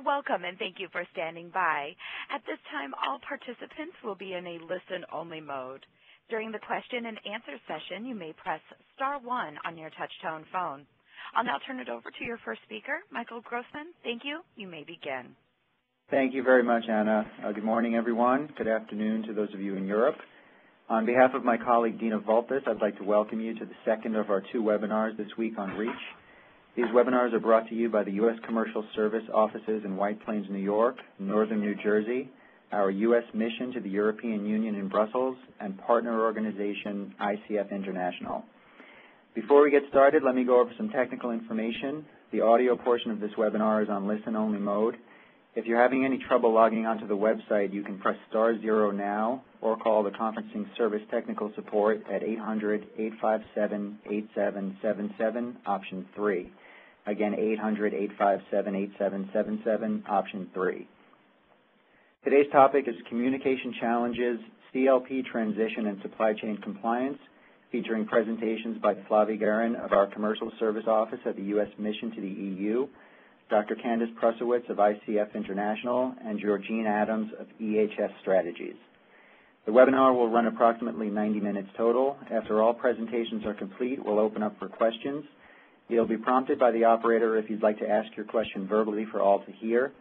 Welcome and thank you for standing by. At this time, all participants will be in a listen-only mode. During the question and answer session, you may press *1 on your touch-tone phone. I'll now turn it over to your first speaker, Michael Grossman. Thank you. You may begin. Thank you very much, Anna. Good morning, everyone. Good afternoon to those of you in Europe. On behalf of my colleague, Dina Vulpes, I'd like to welcome you to the second of our two webinars this week on REACH. These webinars are brought to you by the U.S. Commercial Service offices in White Plains, New York, Northern New Jersey, our U.S. mission to the European Union in Brussels, and partner organization ICF International. Before we get started, let me go over some technical information. The audio portion of this webinar is on listen-only mode. If you're having any trouble logging onto the website, you can press *0 now or call the conferencing service technical support at 800-857-8777, option 3. Again, 800-857-8777, option 3. Today's topic is Communication Challenges, CLP Transition and Supply Chain Compliance, featuring presentations by Flavie Guerin of our Commercial Service Office at the U.S. Mission to the EU, Dr. Candace Prusowitz of ICF International, and Georgine Adams of EHS Strategies. The webinar will run approximately 90 minutes total. After all presentations are complete, we'll open up for questions. You'll be prompted by the operator if you'd like to ask your question verbally for all to hear.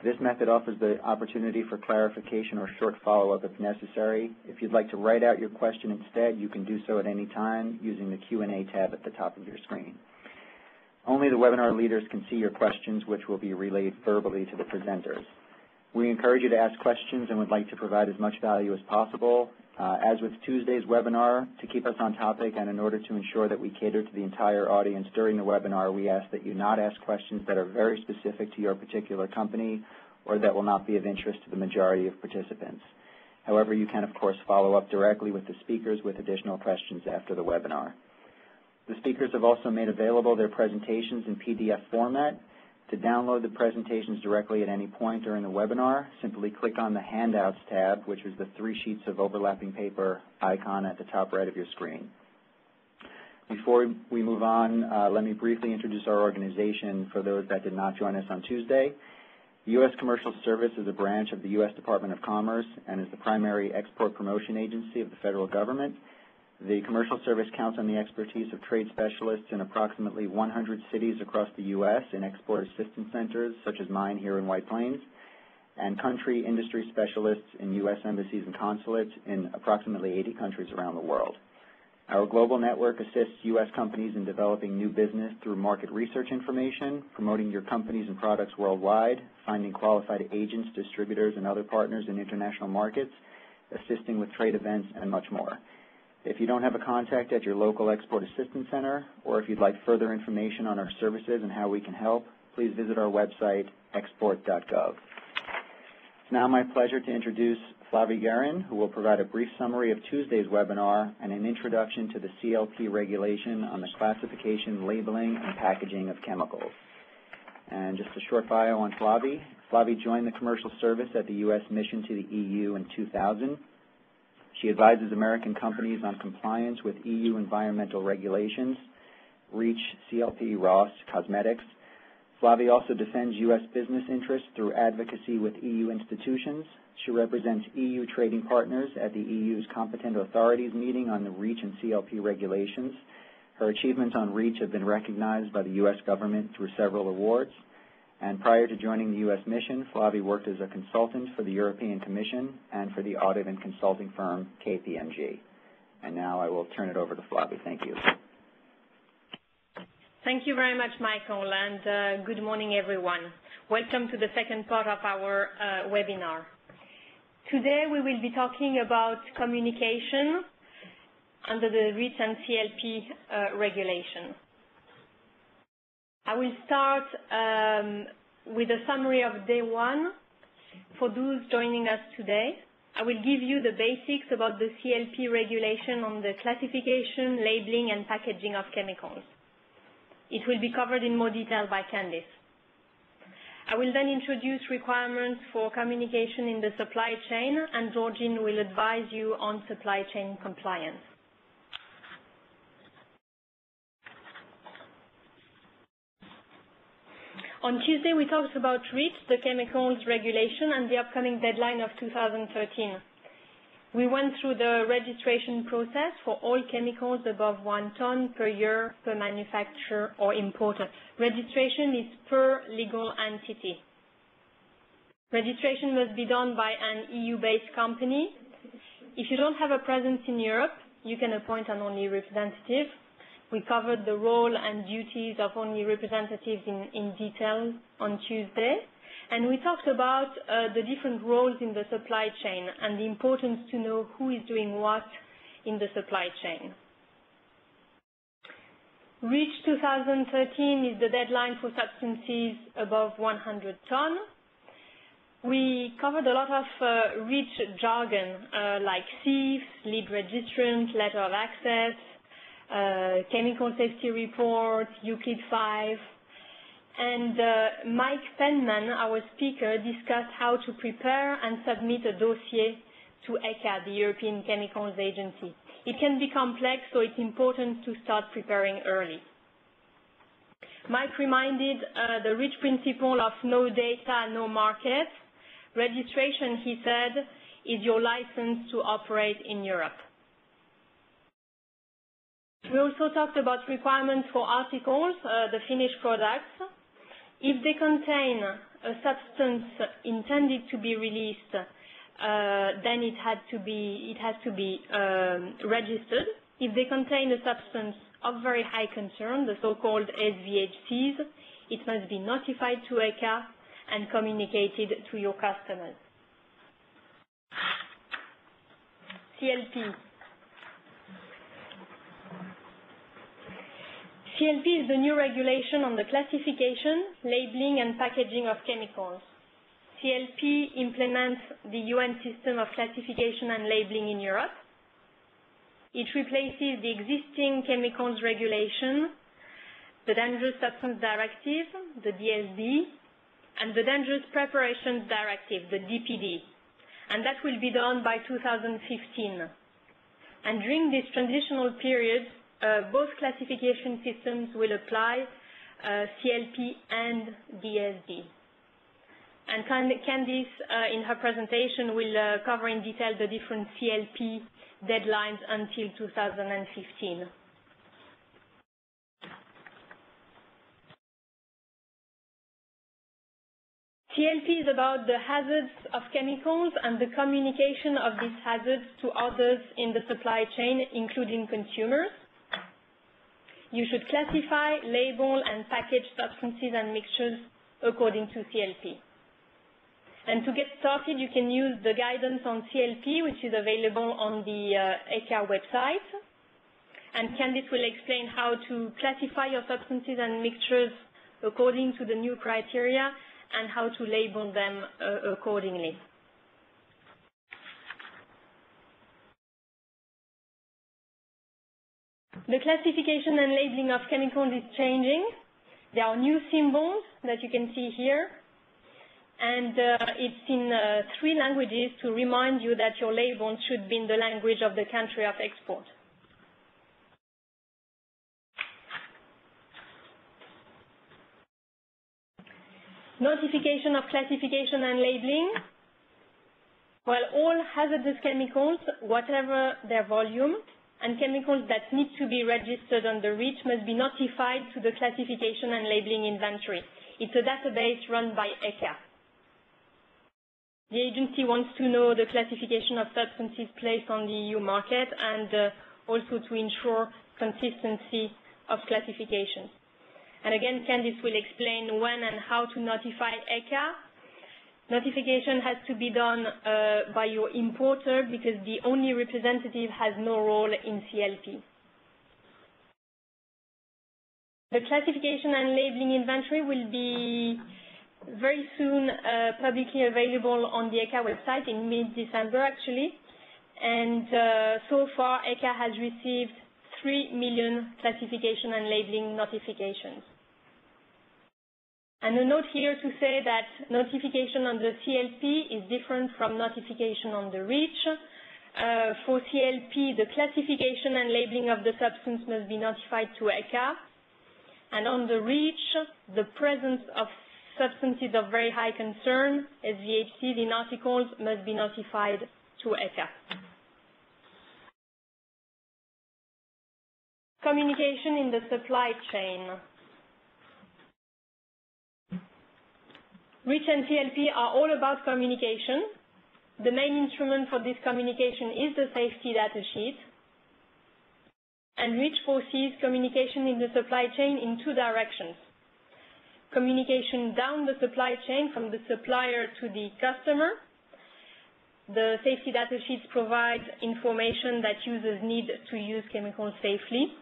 This method offers the opportunity for clarification or short follow-up if necessary. If you'd like to write out your question instead, you can do so at any time using the Q&A tab at the top of your screen. Only the webinar leaders can see your questions, which will be relayed verbally to the presenters. We encourage you to ask questions and would like to provide as much value as possible. As with Tuesday's webinar, to keep us on topic and in order to ensure that we cater to the entire audience during the webinar, we ask that you not ask questions that are very specific to your particular company or that will not be of interest to the majority of participants. However, you can, of course, follow up directly with the speakers with additional questions after the webinar. The speakers have also made available their presentations in PDF format. To download the presentations directly at any point during the webinar, simply click on the Handouts tab, which is the 3 sheets of overlapping paper icon at the top right of your screen. Before we move on, let me briefly introduce our organization for those that did not join us on Tuesday. The U.S. Commercial Service is a branch of the U.S. Department of Commerce and is the primary export promotion agency of the federal government. The Commercial Service counts on the expertise of trade specialists in approximately 100 cities across the U.S. in export assistance centers, such as mine here in White Plains, and country industry specialists in U.S. embassies and consulates in approximately 80 countries around the world. Our global network assists U.S. companies in developing new business through market research information, promoting your companies and products worldwide, finding qualified agents, distributors, and other partners in international markets, assisting with trade events, and much more. If you don't have a contact at your local Export Assistance Center, or if you'd like further information on our services and how we can help, please visit our website, export.gov. It's now my pleasure to introduce Flavie Guerin, who will provide a brief summary of Tuesday's webinar and an introduction to the CLP regulation on the classification, labeling, and packaging of chemicals. And just a short bio on Flavie. Flavie joined the Commercial Service at the U.S. Mission to the EU in 2000. She advises American companies on compliance with EU environmental regulations, REACH, CLP, ROS, cosmetics. Flavie also defends U.S. business interests through advocacy with EU institutions. She represents EU trading partners at the EU's competent authorities meeting on the REACH and CLP regulations. Her achievements on REACH have been recognized by the U.S. government through several awards. And prior to joining the U.S. mission, Flavie worked as a consultant for the European Commission and for the audit and consulting firm KPMG. And now I will turn it over to Flavie. Thank you. Thank you very much, Michael, and good morning, everyone. Welcome to the second part of our webinar. Today we will be talking about communication under the REACH and CLP regulation. I will start with a summary of day one. For those joining us today, I will give you the basics about the CLP regulation on the classification, labeling, and packaging of chemicals. It will be covered in more detail by Candace. I will then introduce requirements for communication in the supply chain, and Georgine will advise you on supply chain compliance. On Tuesday, we talked about REACH, the chemicals regulation, and the upcoming deadline of 2013. We went through the registration process for all chemicals above 1 ton per year per manufacturer or importer. Registration is per legal entity. Registration must be done by an EU-based company. If you don't have a presence in Europe, you can appoint an only representative. We covered the role and duties of only representatives in detail on Tuesday. And we talked about the different roles in the supply chain and the importance to know who is doing what in the supply chain. REACH 2013 is the deadline for substances above 100 ton. We covered a lot of REACH jargon like SIEF, lead registrant, letter of access, chemical safety report, Euclid 5. And Mike Penman, our speaker, discussed how to prepare and submit a dossier to ECHA, the European Chemicals Agency. It can be complex, so it's important to start preparing early. Mike reminded the REACH principle of no data, no market. Registration, he said, is your license to operate in Europe. We also talked about requirements for articles, the finished products. If they contain a substance intended to be released, then it has to be registered. If they contain a substance of very high concern, the so-called SVHCs, it must be notified to ECHA and communicated to your customers. CLP. CLP is the new regulation on the classification, labeling, and packaging of chemicals. CLP implements the UN system of classification and labeling in Europe. It replaces the existing chemicals regulation, the Dangerous Substance Directive, the DSD, and the Dangerous Preparations Directive, the DPD. And that will be done by 2015. And during this transitional period, both classification systems will apply CLP and DSD. And Candice, in her presentation, will cover in detail the different CLP deadlines until 2015. CLP is about the hazards of chemicals and the communication of these hazards to others in the supply chain, including consumers. You should classify, label, and package substances and mixtures according to CLP. And to get started, you can use the guidance on CLP, which is available on the ECHA website. And Candice will explain how to classify your substances and mixtures according to the new criteria and how to label them accordingly. The classification and labeling of chemicals is changing. There are new symbols that you can see here. And it's in 3 languages to remind you that your labels should be in the language of the country of export. Notification of classification and labeling. Well, all hazardous chemicals, whatever their volume, and chemicals that need to be registered under REACH must be notified to the classification and labeling inventory. It's a database run by ECHA. The agency wants to know the classification of substances placed on the EU market and also to ensure consistency of classifications. And again, Candice will explain when and how to notify ECHA. Notification has to be done by your importer because the only representative has no role in CLP. The classification and labeling inventory will be very soon publicly available on the ECHA website in mid-December actually. And so far, ECHA has received 3 million classification and labeling notifications. And a note here to say that notification on the CLP is different from notification on the REACH. For CLP, the classification and labeling of the substance must be notified to ECHA. And on the REACH, the presence of substances of very high concern, SVHCs, in articles must be notified to ECHA. Communication in the supply chain. REACH and CLP are all about communication. The main instrument for this communication is the safety data sheet. And REACH foresees communication in the supply chain in two directions. Communication down the supply chain from the supplier to the customer. The safety data sheets provide information that users need to use chemicals safely,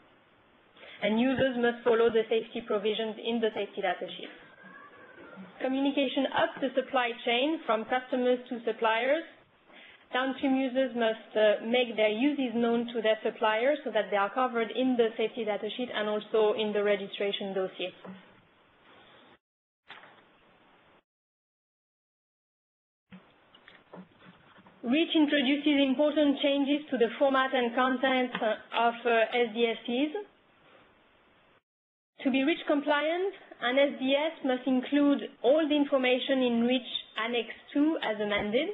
and users must follow the safety provisions in the safety data sheet. Communication up the supply chain from customers to suppliers. Downstream users must make their uses known to their suppliers so that they are covered in the safety data sheet and also in the registration dossier. REACH introduces important changes to the format and content of SDSs. To be REACH compliant, an SDS must include all the information in REACH Annex 2 as amended.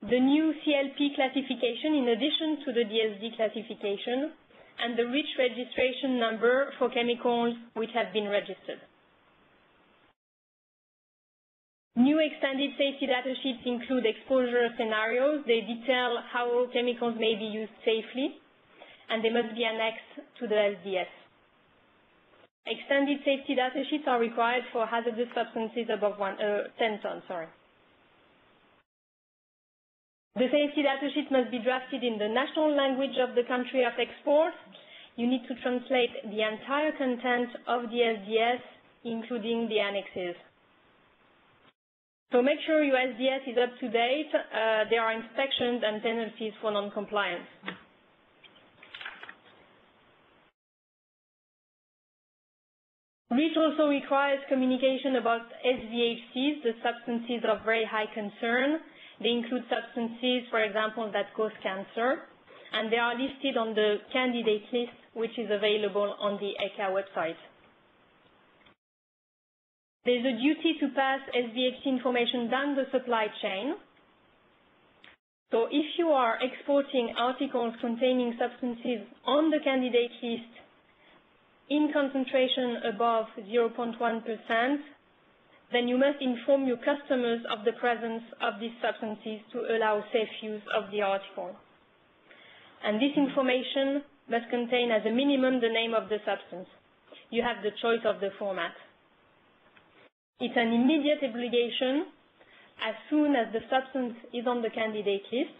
The new CLP classification in addition to the DSD classification, and the REACH registration number for chemicals which have been registered. New extended safety data sheets include exposure scenarios. They detail how chemicals may be used safely, and they must be annexed to the SDS. Extended safety data sheets are required for hazardous substances above 10 tons. The safety data sheet must be drafted in the national language of the country of export. You need to translate the entire content of the SDS, including the annexes. So make sure your SDS is up to date. There are inspections and penalties for non-compliance. REACH also requires communication about SVHCs, the substances of very high concern. They include substances, for example, that cause cancer, and they are listed on the candidate list, which is available on the ECHA website. There is a duty to pass SVHC information down the supply chain. So if you are exporting articles containing substances on the candidate list in concentration above 0.1%, then you must inform your customers of the presence of these substances to allow safe use of the article. And this information must contain as a minimum the name of the substance. You have the choice of the format. It's an immediate obligation as soon as the substance is on the candidate list.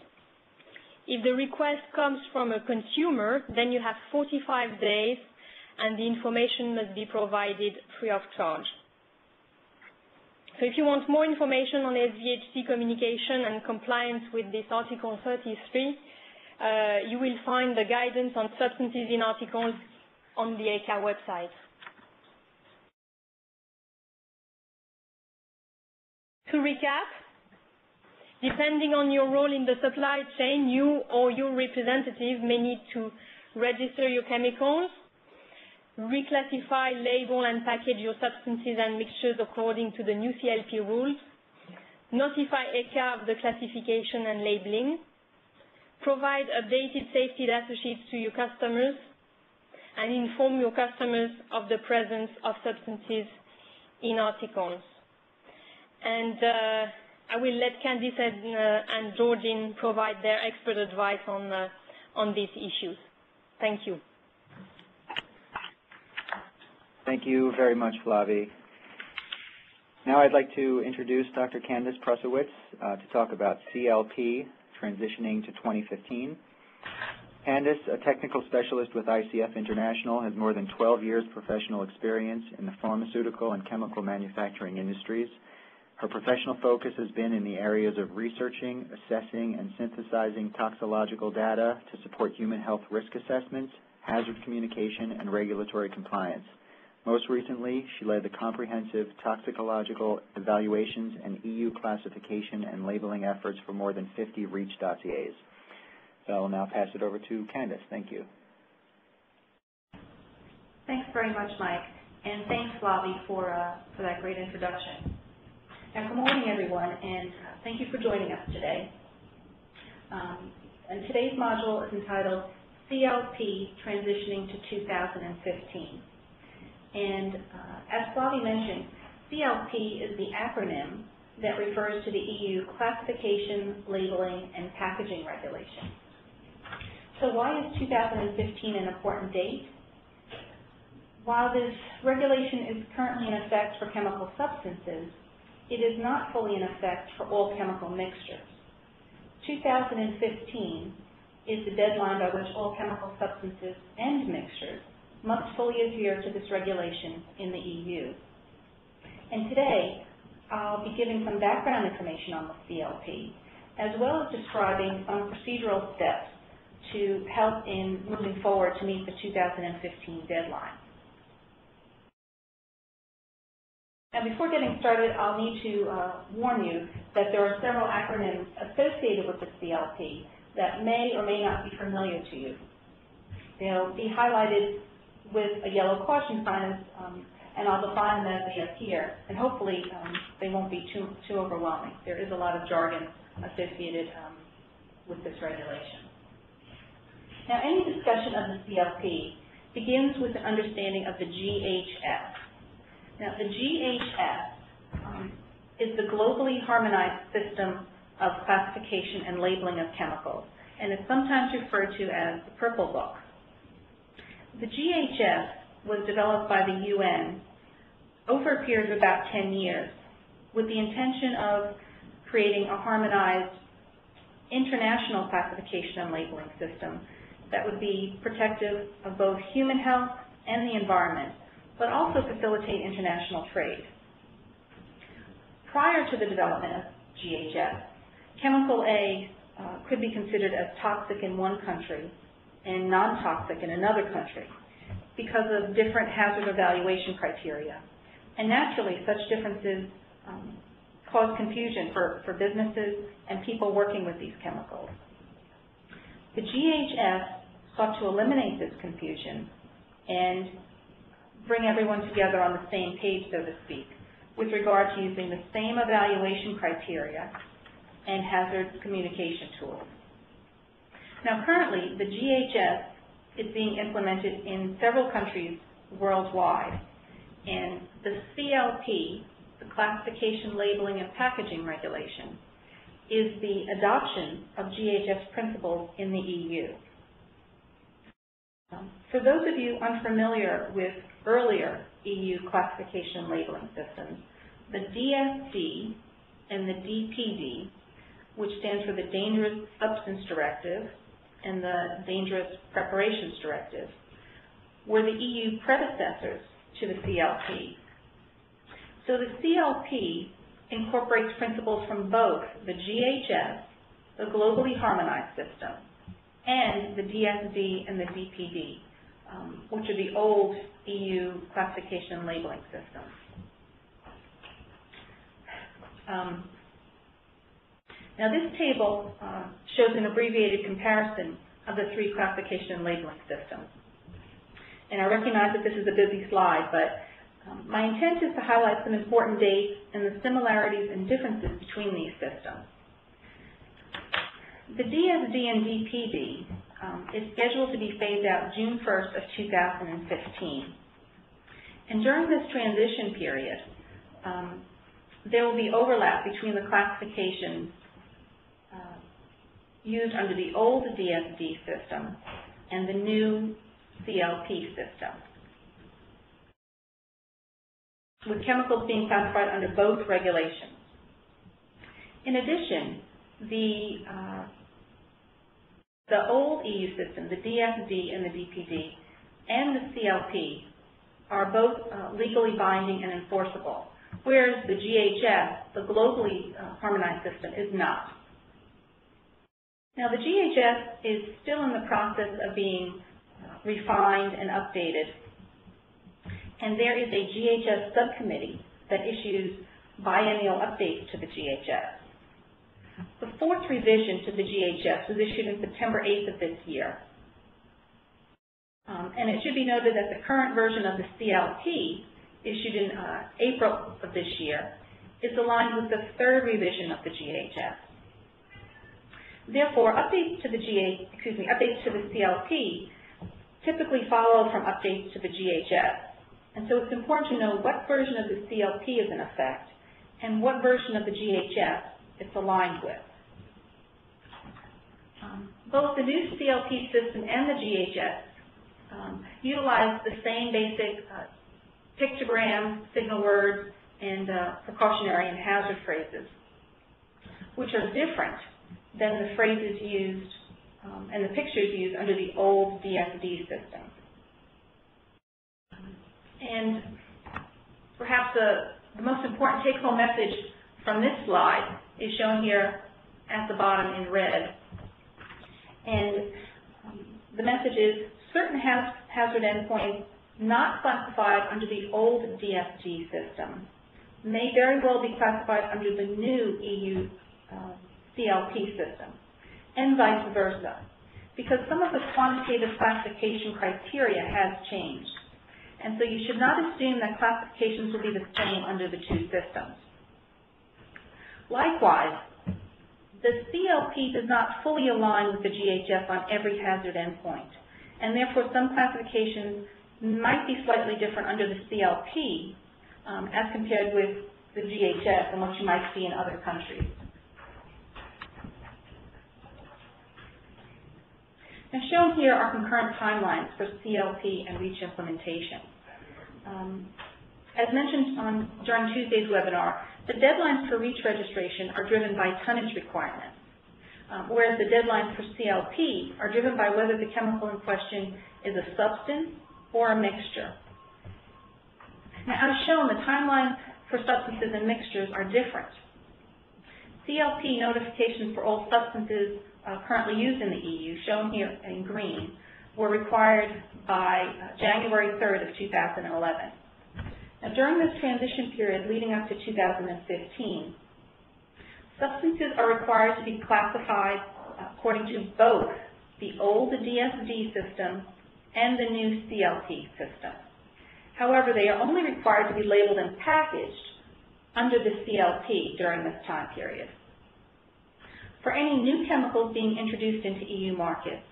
If the request comes from a consumer, then you have 45 days and the information must be provided free of charge. So if you want more information on SVHC communication and compliance with this Article 33, you will find the guidance on substances in articles on the ECHA website. To recap, depending on your role in the supply chain, you or your representative may need to register your chemicals, reclassify, label and package your substances and mixtures according to the new CLP rules, notify ECHA of the classification and labeling, provide updated safety data sheets to your customers, and inform your customers of the presence of substances in articles. And I will let Candice and Georgine provide their expert advice on these issues. Thank you. Thank you very much, Flavie. Now I'd like to introduce Dr. Candice Prusowitz to talk about CLP transitioning to 2015. Candice, a technical specialist with ICF International, has more than 12 years professional experience in the pharmaceutical and chemical manufacturing industries. Her professional focus has been in the areas of researching, assessing, and synthesizing toxicological data to support human health risk assessments, hazard communication, and regulatory compliance. Most recently, she led the comprehensive toxicological evaluations and EU classification and labeling efforts for more than 50 REACH dossiers. So I will now pass it over to Candice. Thank you. Thanks very much, Mike. And thanks, Flavie, for that great introduction. Now, good morning, everyone, and thank you for joining us today. And today's module is entitled CLP Transitioning to 2015. And as Flavie mentioned, CLP is the acronym that refers to the EU Classification, Labeling, and Packaging Regulation. So why is 2015 an important date? While this regulation is currently in effect for chemical substances, it is not fully in effect for all chemical mixtures. 2015 is the deadline by which all chemical substances and mixtures must fully adhere to this regulation in the EU. And today, I'll be giving some background information on the CLP, as well as describing some procedural steps to help in moving forward to meet the 2015 deadline. Now, before getting started, I'll need to warn you that there are several acronyms associated with the CLP that may or may not be familiar to you. They'll be highlighted with a yellow caution sign, and I'll define them as they appear, and hopefully they won't be too overwhelming. There is a lot of jargon associated with this regulation. Now, any discussion of the CLP begins with an understanding of the GHS. Now, the GHS is the globally harmonized system of classification and labeling of chemicals, and it's sometimes referred to as the Purple Book. The GHS was developed by the UN over a period of about 10 years with the intention of creating a harmonized international classification and labeling system that would be protective of both human health and the environment, but also facilitate international trade. Prior to the development of GHS, chemical A could be considered as toxic in one country and non-toxic in another country because of different hazard evaluation criteria. And naturally, such differences cause confusion for businesses and people working with these chemicals. The GHS sought to eliminate this confusion and bring everyone together on the same page, so to speak, with regard to using the same evaluation criteria and hazard communication tools. Now, currently, the GHS is being implemented in several countries worldwide, and the CLP, the Classification, Labeling, and Packaging Regulation, is the adoption of GHS principles in the EU. For those of you unfamiliar with earlier EU classification and labeling systems, the DSD and the DPD, which stands for the Dangerous Substance Directive and the Dangerous Preparations Directive, were the EU predecessors to the CLP. So the CLP incorporates principles from both the GHS, the globally harmonized system, and the DSD and the DPD, which are the old EU classification and labeling systems. Now, this table shows an abbreviated comparison of the three classification and labeling systems. And I recognize that this is a busy slide, but my intent is to highlight some important dates and the similarities and differences between these systems. The DSD and DPD is scheduled to be phased out June 1st of 2015. And during this transition period, there will be overlap between the classifications used under the old DSD system and the new CLP system, with chemicals being classified under both regulations. In addition, the old EU system, the DSD and the DPD, and the CLP are both legally binding and enforceable, whereas the GHS, the globally harmonized system, is not. Now, the GHS is still in the process of being refined and updated, and there is a GHS subcommittee that issues biennial updates to the GHS. The fourth revision to the GHS was issued in September 8th of this year. And it should be noted that the current version of the CLP issued in April of this year, is aligned with the third revision of the GHS. Therefore, updates to the CLP typically follow from updates to the GHS. And so it's important to know what version of the CLP is in effect and what version of the GHS it's aligned with. Both the new CLP system and the GHS utilize the same basic pictograms, signal words, and precautionary and hazard phrases, which are different than the phrases used and the pictures used under the old DSD system. And perhaps the most important take-home message from this slide is shown here at the bottom in red. And the message is certain hazard endpoints not classified under the old DSG system may very well be classified under the new EU CLP system, and vice versa, because some of the quantitative classification criteria has changed. And so you should not assume that classifications will be the same under the two systems. Likewise, the CLP does not fully align with the GHS on every hazard endpoint, and therefore some classifications might be slightly different under the CLP as compared with the GHS and what you might see in other countries. Now shown here are concurrent timelines for CLP and REACH implementation. As mentioned during Tuesday's webinar, the deadlines for REACH registration are driven by tonnage requirements, whereas the deadlines for CLP are driven by whether the chemical in question is a substance or a mixture. Now, as shown, the timelines for substances and mixtures are different. CLP notifications for all substances currently used in the EU, shown here in green, were required by January 3rd of 2011. Now, during this transition period leading up to 2015, substances are required to be classified according to both the old DSD system and the new CLP system. However, they are only required to be labeled and packaged under the CLP during this time period. For any new chemicals being introduced into EU markets,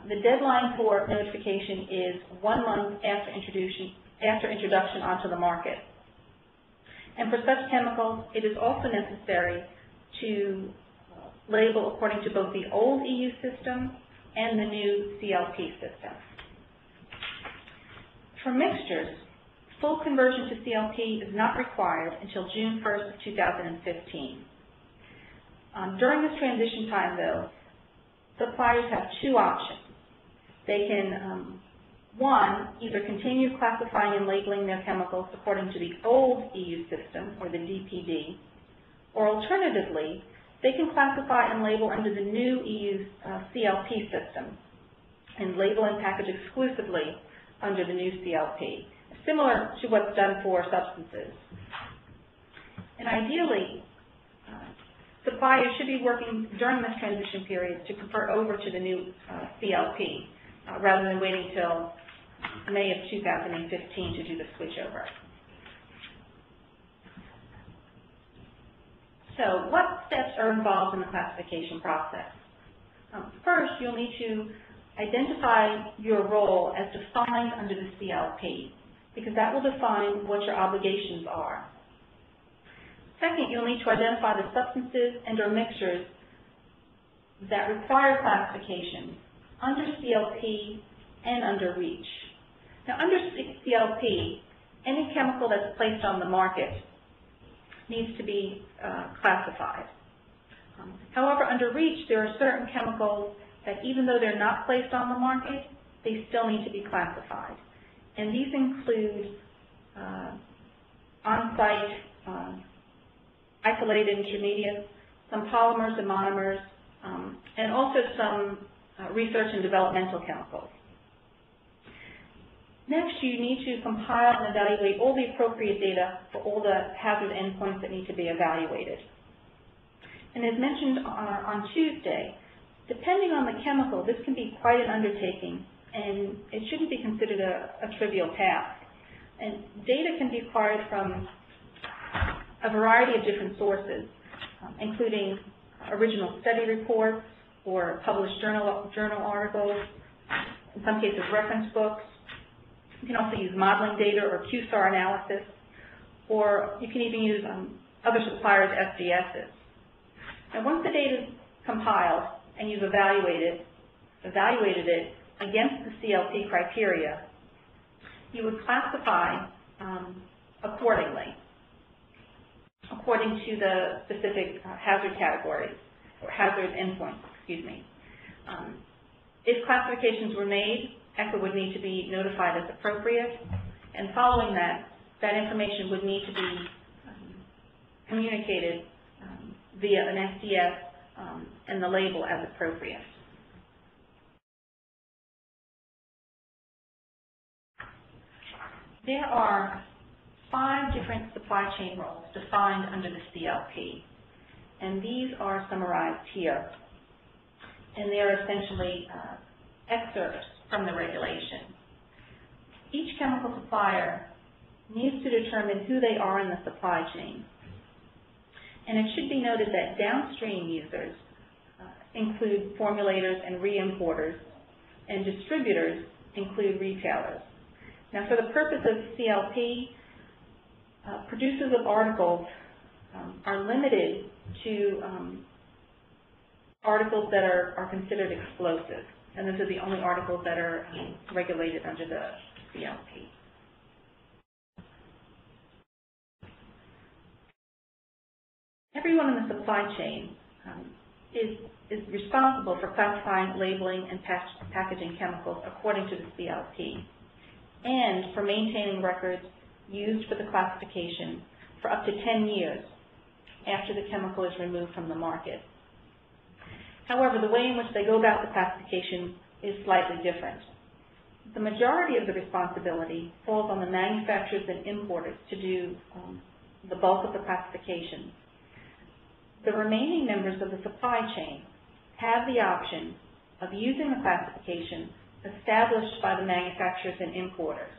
the deadline for notification is 1 month after introduction onto the market. And for such chemicals, it is also necessary to label according to both the old EU system and the new CLP system. For mixtures, full conversion to CLP is not required until June 1st of 2015. During this transition time, though, suppliers have two options. They can, one, either continue classifying and labeling their chemicals according to the old EU system, or the DPD, or alternatively, they can classify and label under the new EU CLP system and label and package exclusively under the new CLP, similar to what's done for substances. And ideally, suppliers should be working during this transition period to convert over to the new CLP rather than waiting until May of 2015 to do the switchover. So what steps are involved in the classification process? First, you'll need to identify your role as defined under the CLP, because that will define what your obligations are. Second, you'll need to identify the substances and or mixtures that require classification under CLP and under REACH. Now, under CLP, any chemical that's placed on the market needs to be classified. However, under REACH, there are certain chemicals that even though they're not placed on the market, they still need to be classified. And these include on-site isolated intermediates, some polymers and monomers, and also some research and developmental chemicals. Next, you need to compile and evaluate all the appropriate data for all the hazard endpoints that need to be evaluated. And as mentioned on Tuesday, depending on the chemical, this can be quite an undertaking, and it shouldn't be considered a trivial task. And data can be acquired from a variety of different sources, including original study reports or published journal articles, in some cases reference books. You can also use modeling data or QSAR analysis, or you can even use other suppliers' SDSs. And once the data is compiled and you've evaluated it against the CLP criteria, you would classify accordingly, according to the specific hazard categories, or hazard endpoints, excuse me. If classifications were made, ECHA would need to be notified as appropriate, and following that, that information would need to be communicated via an SDS and the label as appropriate. There are 5 different supply chain roles defined under the CLP, and these are summarized here. And they're essentially excerpts from the regulation. Each chemical supplier needs to determine who they are in the supply chain. And it should be noted that downstream users include formulators and re-importers, and distributors include retailers. Now, for the purpose of CLP, producers of articles are limited to articles that are considered explosive, and those are the only articles that are regulated under the CLP. Everyone in the supply chain is responsible for classifying, labeling, and packaging chemicals according to the CLP, and for maintaining records used for the classification for up to 10 years after the chemical is removed from the market. However, the way in which they go about the classification is slightly different. The majority of the responsibility falls on the manufacturers and importers to do the bulk of the classification. The remaining members of the supply chain have the option of using the classification established by the manufacturers and importers,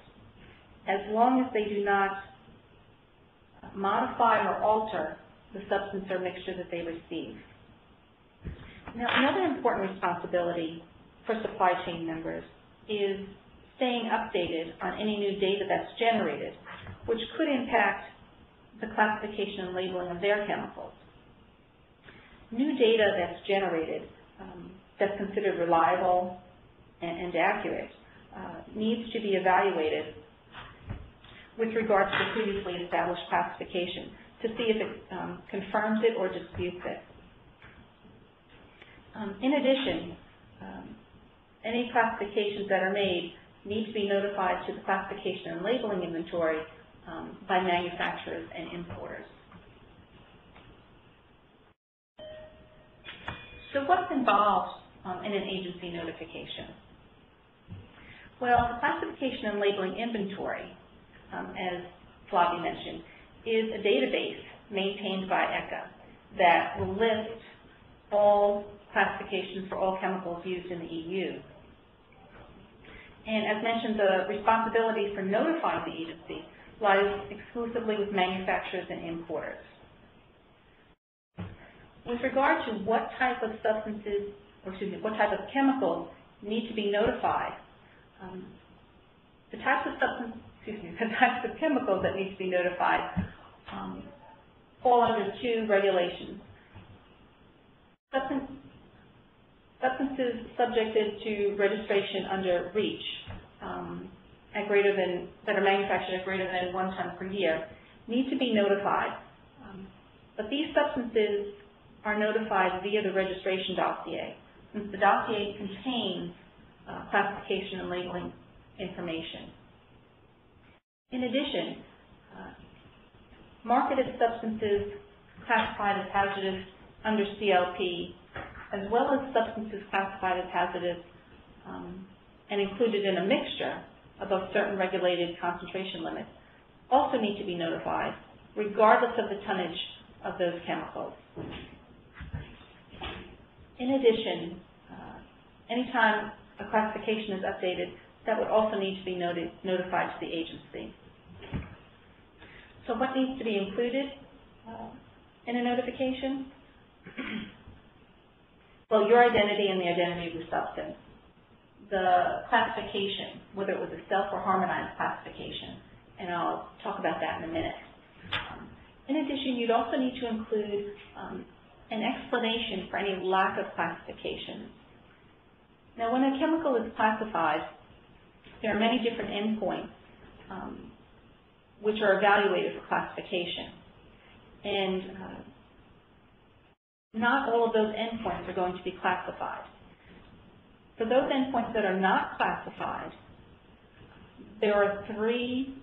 as long as they do not modify or alter the substance or mixture that they receive. Now, another important responsibility for supply chain members is staying updated on any new data that's generated, which could impact the classification and labeling of their chemicals. New data that's generated that's considered reliable and accurate needs to be evaluated with regard to the previously established classification to see if it confirms it or disputes it. In addition, any classifications that are made need to be notified to the classification and labeling inventory by manufacturers and importers. So what's involved in an agency notification? Well, the classification and labeling inventory, as Flavie mentioned, is a database maintained by ECHA that will list all classifications for all chemicals used in the EU. And as mentioned, the responsibility for notifying the agency lies exclusively with manufacturers and importers. With regard to what type of substances, or excuse me, what type of chemicals need to be notified, the types of chemicals that need to be notified fall under 2 regulations. Substances subjected to registration under REACH that are manufactured at greater than 1 ton per year need to be notified. But these substances are notified via the registration dossier, since the dossier contains classification and labeling information. In addition, marketed substances classified as hazardous under CLP, as well as substances classified as hazardous and included in a mixture above certain regulated concentration limits, also need to be notified, regardless of the tonnage of those chemicals. In addition, anytime a classification is updated, that would also need to be notified to the agency. So what needs to be included in a notification? Well, your identity and the identity of the substance. The classification, whether it was a self or harmonized classification, and I'll talk about that in a minute. In addition, you'd also need to include an explanation for any lack of classification. Now, when a chemical is classified, there are many different endpoints which are evaluated for classification. And not all of those endpoints are going to be classified. For those endpoints that are not classified, there are three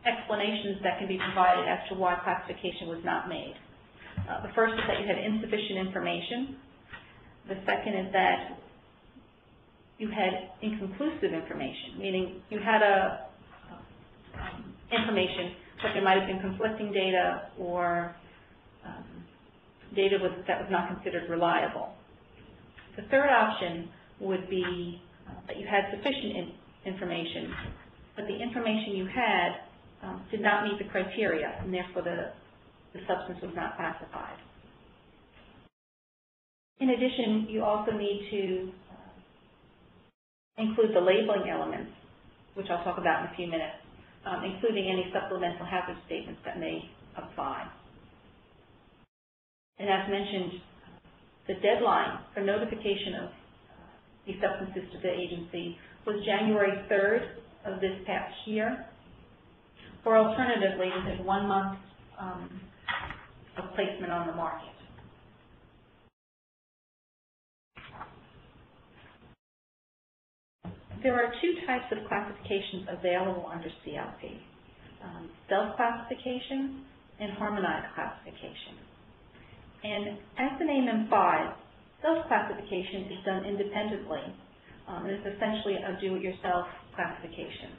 explanations that can be provided as to why classification was not made. The first is that you had insufficient information. The second is that you had inconclusive information, meaning you had information, but there might have been conflicting data or data that was not considered reliable. The third option would be that you had sufficient information, but the information you had did not meet the criteria, and therefore the substance was not classified. In addition, you also need to include the labeling elements, which I'll talk about in a few minutes, including any supplemental hazard statements that may apply. And as mentioned, the deadline for notification of these substances to the agency was January 3rd of this past year, or alternatively within 1 month of placement on the market. There are two types of classifications available under CLP, self-classification and harmonized classification. And as the name implies, self-classification is done independently, and it's essentially a do-it-yourself classification.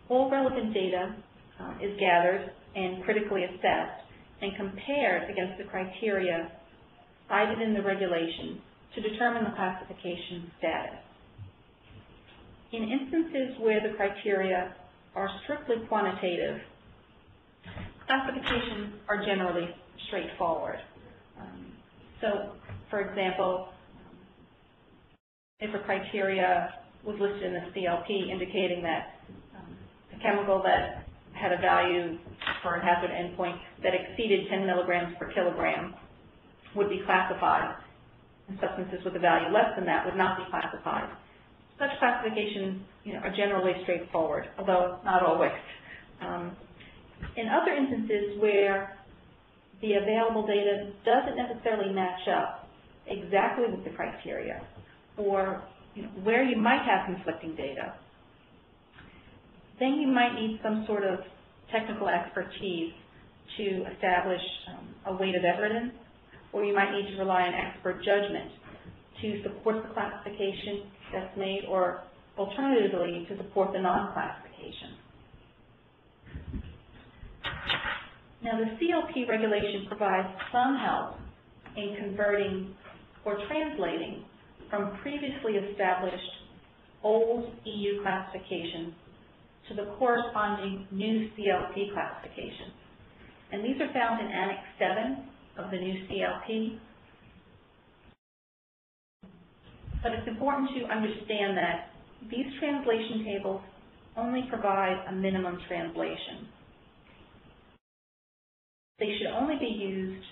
All relevant data is gathered and critically assessed and compared against the criteria cited in the regulation to determine the classification status. In instances where the criteria are strictly quantitative, classifications are generally straightforward. So, for example, if a criteria was listed in the CLP indicating that a chemical that had a value for a hazard endpoint that exceeded 10 milligrams per kilogram would be classified, and substances with a value less than that would not be classified. Such classifications are generally straightforward, although not always. In other instances where the available data doesn't necessarily match up exactly with the criteria, or where you might have conflicting data, then you might need some sort of technical expertise to establish a weight of evidence, or you might need to rely on expert judgment to support the classification that's made, or alternatively to support the non-classification. Now, the CLP regulation provides some help in converting or translating from previously established old EU classifications to the corresponding new CLP classifications. And these are found in Annex 7 of the new CLP. But it's important to understand that these translation tables only provide a minimum translation. They should only be used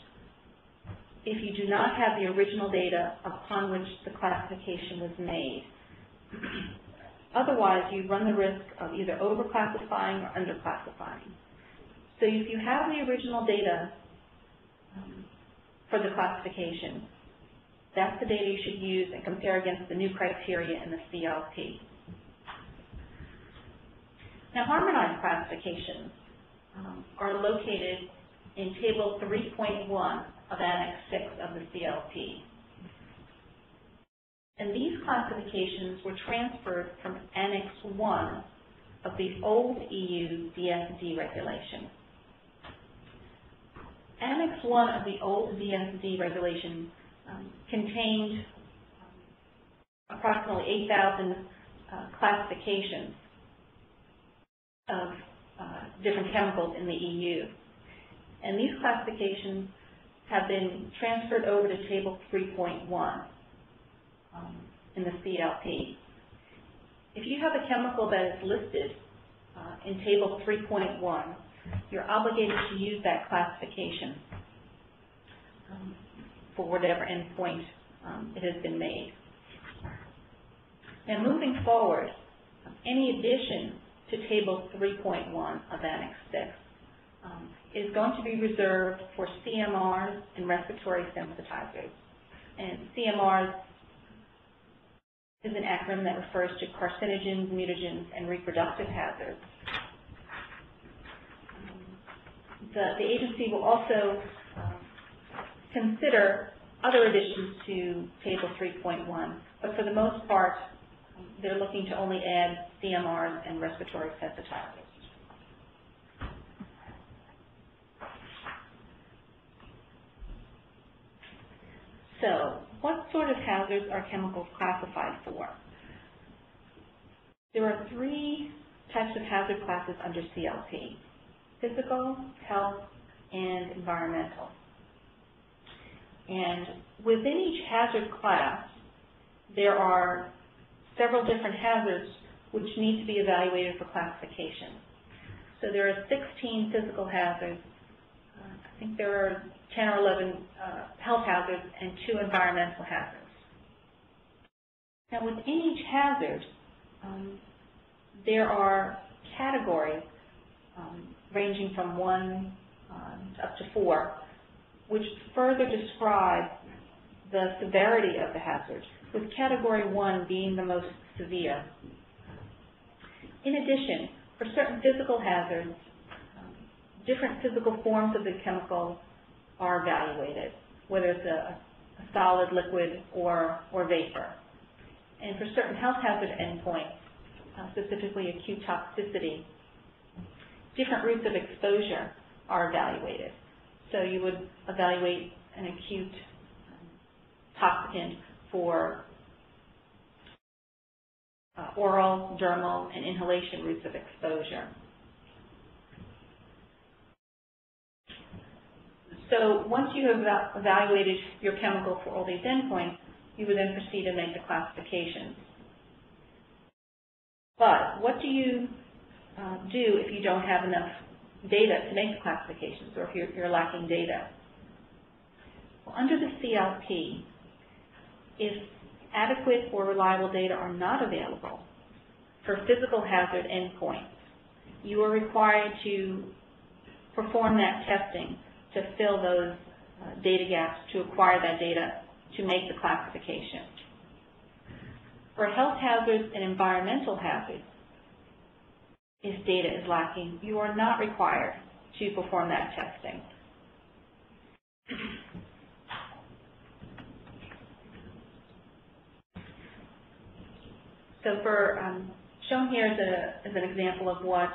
if you do not have the original data upon which the classification was made. Otherwise, you run the risk of either overclassifying or underclassifying. So if you have the original data for the classification, that's the data you should use and compare against the new criteria in the CLP. Now, harmonized classifications are located in Table 3.1 of Annex 6 of the CLP. And these classifications were transferred from Annex 1 of the old EU DSD regulation. Annex 1 of the old DSD regulation contained approximately 8,000 classifications of different chemicals in the EU. And these classifications have been transferred over to Table 3.1 in the CLP. If you have a chemical that is listed in Table 3.1, you're obligated to use that classification for whatever endpoint it has been made. Now, moving forward, any addition to Table 3.1 of Annex 6 is going to be reserved for CMRs and respiratory sensitizers. And CMRs is an acronym that refers to carcinogens, mutagens, and reproductive hazards. The agency will also consider other additions to Table 3.1, but for the most part, they're looking to only add CMRs and respiratory sensitizers. So, what sort of hazards are chemicals classified for? There are three types of hazard classes under CLP: physical, health, and environmental. And within each hazard class, there are several different hazards which need to be evaluated for classification. So there are 16 physical hazards. I think there are 10 or 11 health hazards and 2 environmental hazards. Now, within each hazard, there are categories ranging from 1 up to 4, which further describe the severity of the hazard, with Category 1 being the most severe. In addition, for certain physical hazards, different physical forms of the chemical are evaluated, whether it's a solid, liquid, or vapor. And for certain health hazard endpoints, specifically acute toxicity, different routes of exposure are evaluated. So you would evaluate an acute toxicant for oral, dermal, and inhalation routes of exposure. So once you have evaluated your chemical for all these endpoints, you would then proceed and make the classifications. But what do you do if you don't have enough data to make the classifications, or if you're lacking data? Well, under the CLP, if adequate or reliable data are not available for physical hazard endpoints, you are required to perform that testing to fill those data gaps, to acquire that data to make the classification. For health hazards and environmental hazards, if data is lacking, you are not required to perform that testing. So shown here is an example of what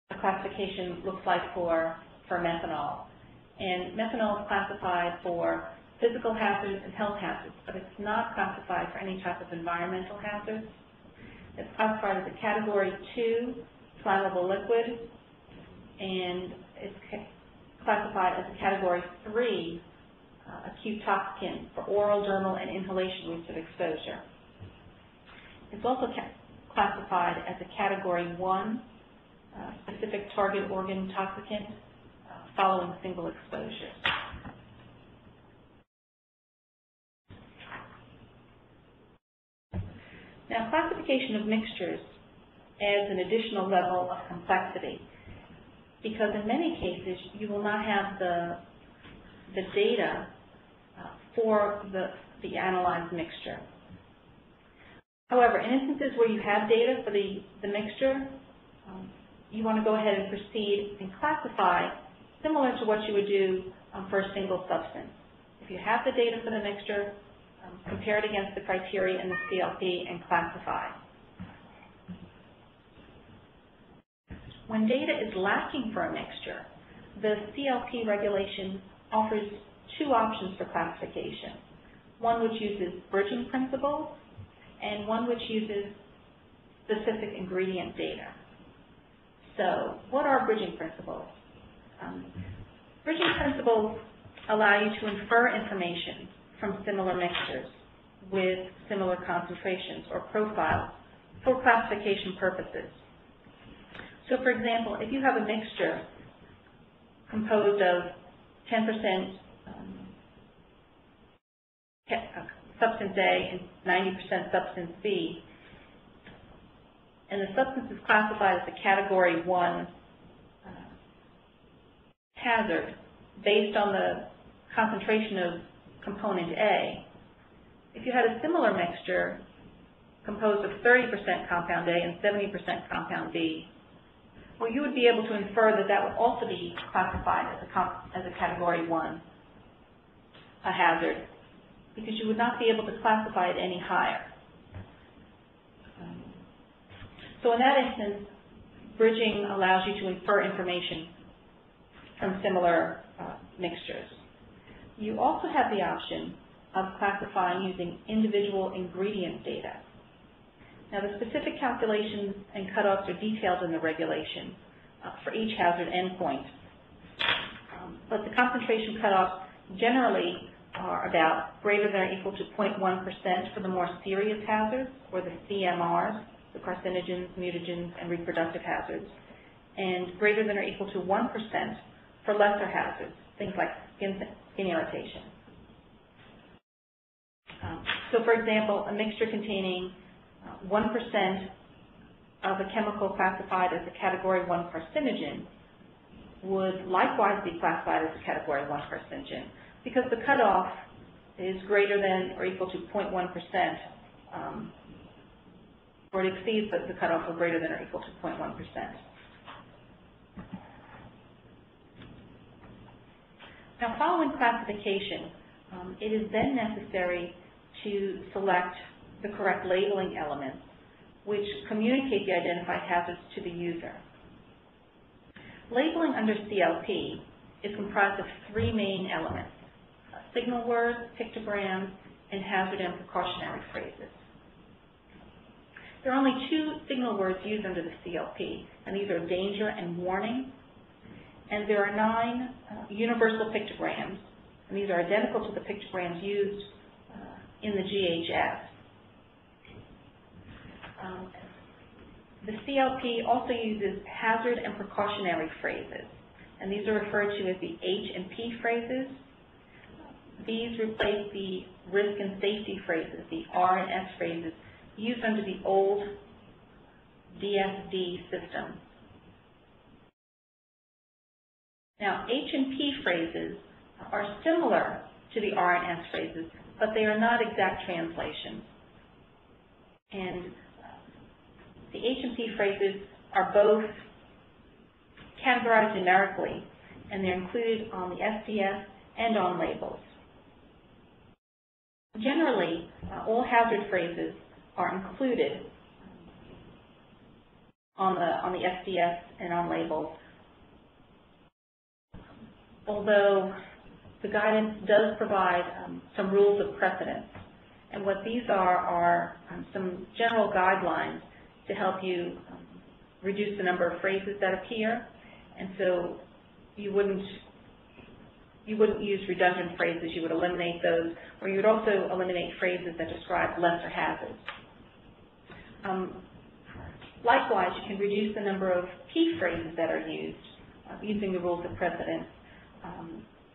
a classification looks like for methanol. And methanol is classified for physical hazards and health hazards, but it's not classified for any type of environmental hazards. It's classified as a Category 2 flammable liquid, and it's classified as a Category 3 acute toxicant for oral, dermal, and inhalation routes of exposure. It's also classified as a Category 1 specific target organ toxicant following single exposure. Now, classification of mixtures adds an additional level of complexity, because in many cases you will not have the data for the analyzed mixture. However, in instances where you have data for the mixture, you want to go ahead and proceed and classify similar to what you would do for a single substance. If you have the data for the mixture, compare it against the criteria in the CLP and classify. When data is lacking for a mixture, the CLP regulation offers 2 options for classification. One which uses bridging principles, and one which uses specific ingredient data. So what are bridging principles? Bridging principles allow you to infer information from similar mixtures with similar concentrations or profiles for classification purposes. So for example, if you have a mixture composed of 10% substance A and 90% substance B, and the substance is classified as a Category 1 hazard based on the concentration of component A. If you had a similar mixture composed of 30% compound A and 70% compound B, well, you would be able to infer that that would also be classified as a Category 1 hazard, because you would not be able to classify it any higher. So in that instance, bridging allows you to infer information from similar mixtures. You also have the option of classifying using individual ingredient data. Now, the specific calculations and cutoffs are detailed in the regulation for each hazard endpoint. But the concentration cutoffs generally are about greater than or equal to 0.1% for the more serious hazards, or the CMRs, the carcinogens, mutagens, and reproductive hazards, and greater than or equal to 1% for lesser hazards, things like skin irritation. So, for example, a mixture containing 1% of a chemical classified as a Category 1 carcinogen would likewise be classified as a Category 1 carcinogen, because the cutoff is greater than or equal to 0.1%, or it exceeds the cutoff of greater than or equal to 0.1%. Now, following classification, it is then necessary to select the correct labeling elements which communicate the identified hazards to the user. Labeling under CLP is comprised of three main elements: signal words, pictograms, and hazard and precautionary phrases. There are only two signal words used under the CLP, and these are danger and warning. And there are 9 universal pictograms, and these are identical to the pictograms used in the GHS. The CLP also uses hazard and precautionary phrases, and these are referred to as the H and P phrases. These replace the risk and safety phrases, the R and S phrases, used under the old DSD system. Now, H and P phrases are similar to the R and S phrases, but they are not exact translations. And the H and P phrases are both categorized generically, and they're included on the SIEF and on labels. Generally, all hazard phrases are included on the SIEF and on labels, although the guidance does provide some rules of precedence. And what these are some general guidelines to help you reduce the number of phrases that appear. And so you wouldn't use redundant phrases, you would eliminate those, or you would also eliminate phrases that describe lesser hazards. Likewise, you can reduce the number of P phrases that are used using the rules of precedence,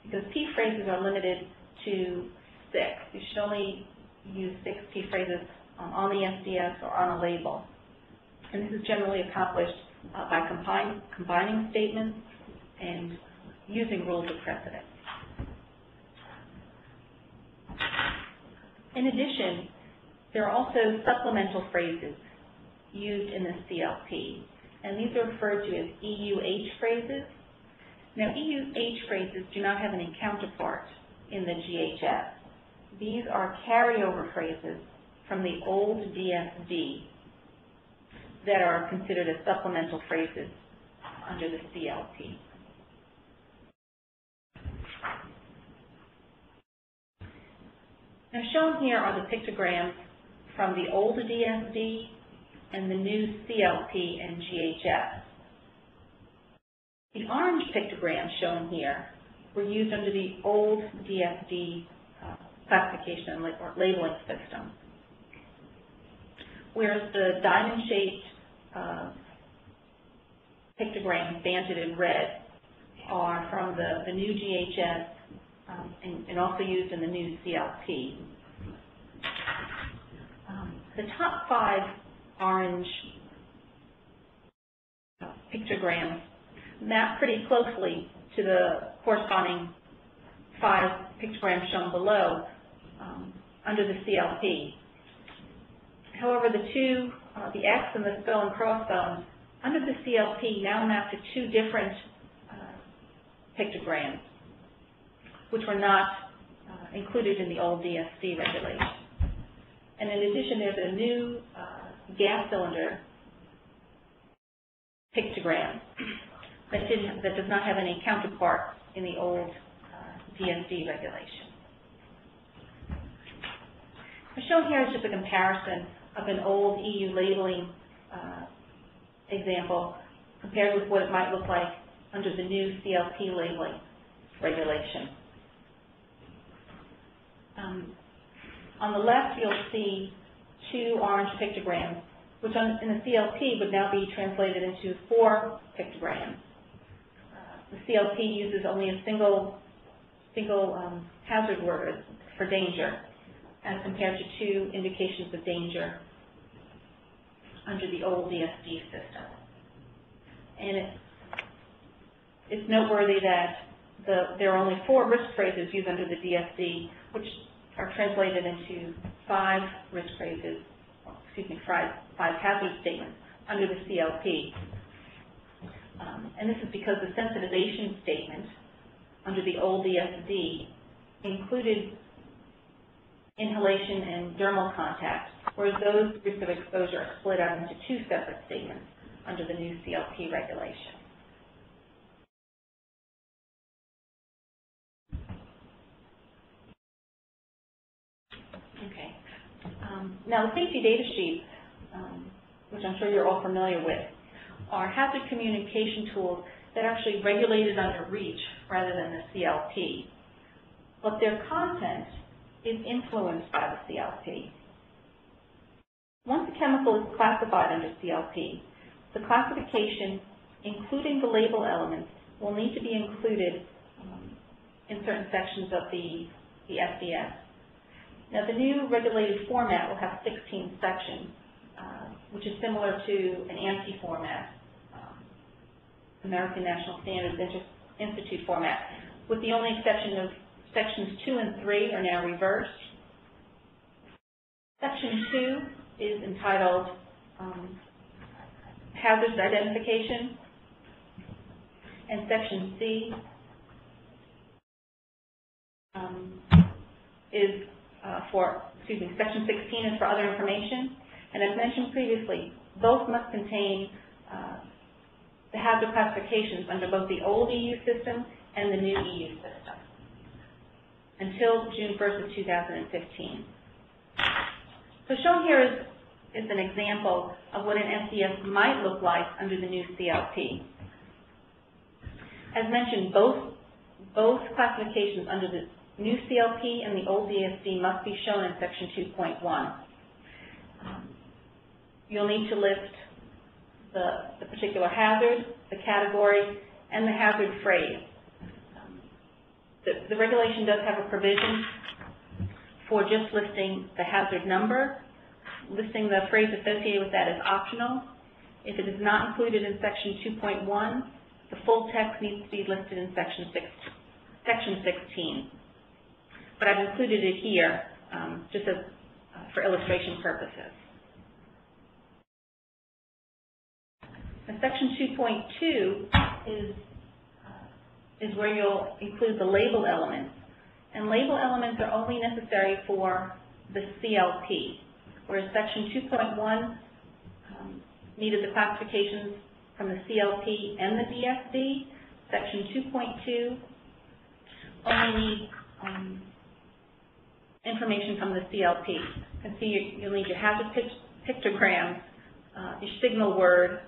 because P phrases are limited to 6. You should only use 6 P phrases on the SDS or on a label. And this is generally accomplished by combining statements and using rules of precedence. In addition, there are also supplemental phrases used in the CLP, and these are referred to as EUH phrases. Now, EUH phrases do not have any counterpart in the GHS. These are carryover phrases from the old DSD that are considered as supplemental phrases under the CLP. Now, shown here are the pictograms from the old DSD and the new CLP and GHS. The orange pictograms shown here were used under the old DSD classification or labeling system, whereas the diamond-shaped pictograms banded in red are from the new GHS and also used in the new CLP. The top 5 orange pictograms map pretty closely to the corresponding 5 pictograms shown below under the CLP. However, the X and the skull and crossbones under the CLP now map to 2 different pictograms, which were not included in the old DSD regulation. And in addition, there's a new gas cylinder pictogram that does not have any counterpart in the old DSD regulation. Shown here is just a comparison of an old EU labeling example compared with what it might look like under the new CLP labeling regulation. On the left, you'll see 2 orange pictograms, which in the CLP would now be translated into 4 pictograms. The CLP uses only a single hazard word for danger, as compared to 2 indications of danger under the old DSD system. And it's noteworthy that there are only 4 risk phrases used under the DSD, which are translated into 5 risk phrases, 5 hazard statements under the CLP. And this is because the sensitization statement under the old DSD included inhalation and dermal contact, whereas those risks of exposure are split out into 2 separate statements under the new CLP regulation. Okay. Now, the safety data sheets, which I'm sure you're all familiar with, are hazard communication tools that are actually regulated under REACH rather than the CLP. But their content is influenced by the CLP. Once a chemical is classified under CLP, the classification, including the label elements, will need to be included in certain sections of the SIEF. Now, the new regulated format will have 16 sections, which is similar to an ANSI format, American National Standards Institute format, with the only exception of sections 2 and 3 are now reversed. Section 2 is entitled Hazards Identification, and Section C is Section 16 is for other information. And as mentioned previously, both must contain the hazard classifications under both the old EU system and the new EU system until June 1st of 2015. So shown here is an example of what an SIEF might look like under the new CLP. As mentioned, both classifications under the new CLP and the old DSD must be shown in Section 2.1. You'll need to list the particular hazard, the category, and the hazard phrase. The regulation does have a provision for just listing the hazard number. Listing the phrase associated with that is optional. If it is not included in Section 2.1, the full text needs to be listed in Section 16. But I've included it here just for illustration purposes. And Section 2.2 is where you'll include the label elements. And label elements are only necessary for the CLP, whereas Section 2.1 needed the classifications from the CLP and the DSD. Section 2.2 only needs information from the CLP. You can see you'll need your hazard pictograms your signal word,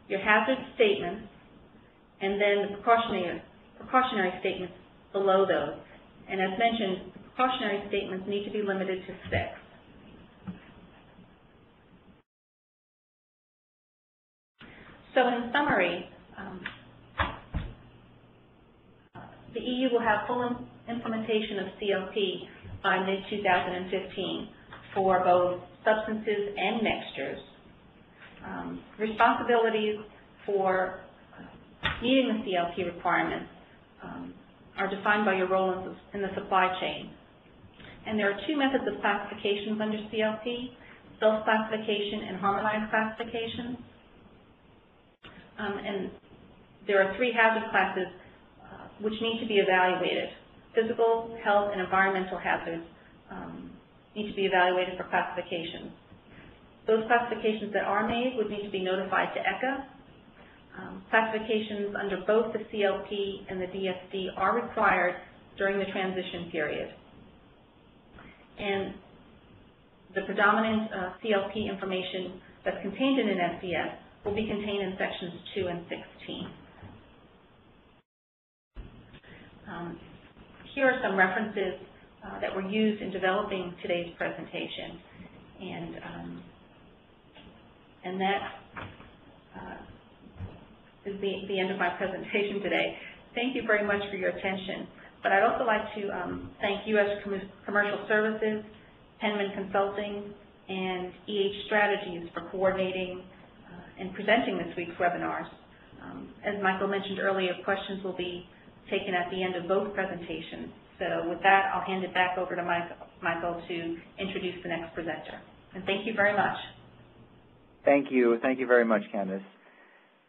your hazard statements, and then the precautionary statements below those. And as mentioned, precautionary statements need to be limited to 6. So in summary, the EU will have full implementation of CLP by mid-2015 for both substances and mixtures. Responsibilities for meeting the CLP requirements are defined by your role in the supply chain. And there are 2 methods of classifications under CLP, self-classification and harmonized classification. And there are 3 hazard classes which need to be evaluated. Physical, health, and environmental hazards need to be evaluated for classification. Those classifications that are made would need to be notified to ECHA. Classifications under both the CLP and the DSD are required during the transition period. And the predominant CLP information that's contained in an SIEF will be contained in sections 2 and 16. Here are some references that were used in developing today's presentation. And that is the end of my presentation today. Thank you very much for your attention. But I'd also like to thank U.S. Commercial Services, Penman Consulting, and EH Strategies for coordinating and presenting this week's webinars. As Michael mentioned earlier, questions will be taken at the end of both presentations. So with that, I'll hand it back over to Michael to introduce the next presenter. And thank you very much. Thank you. Thank you very much, Candace.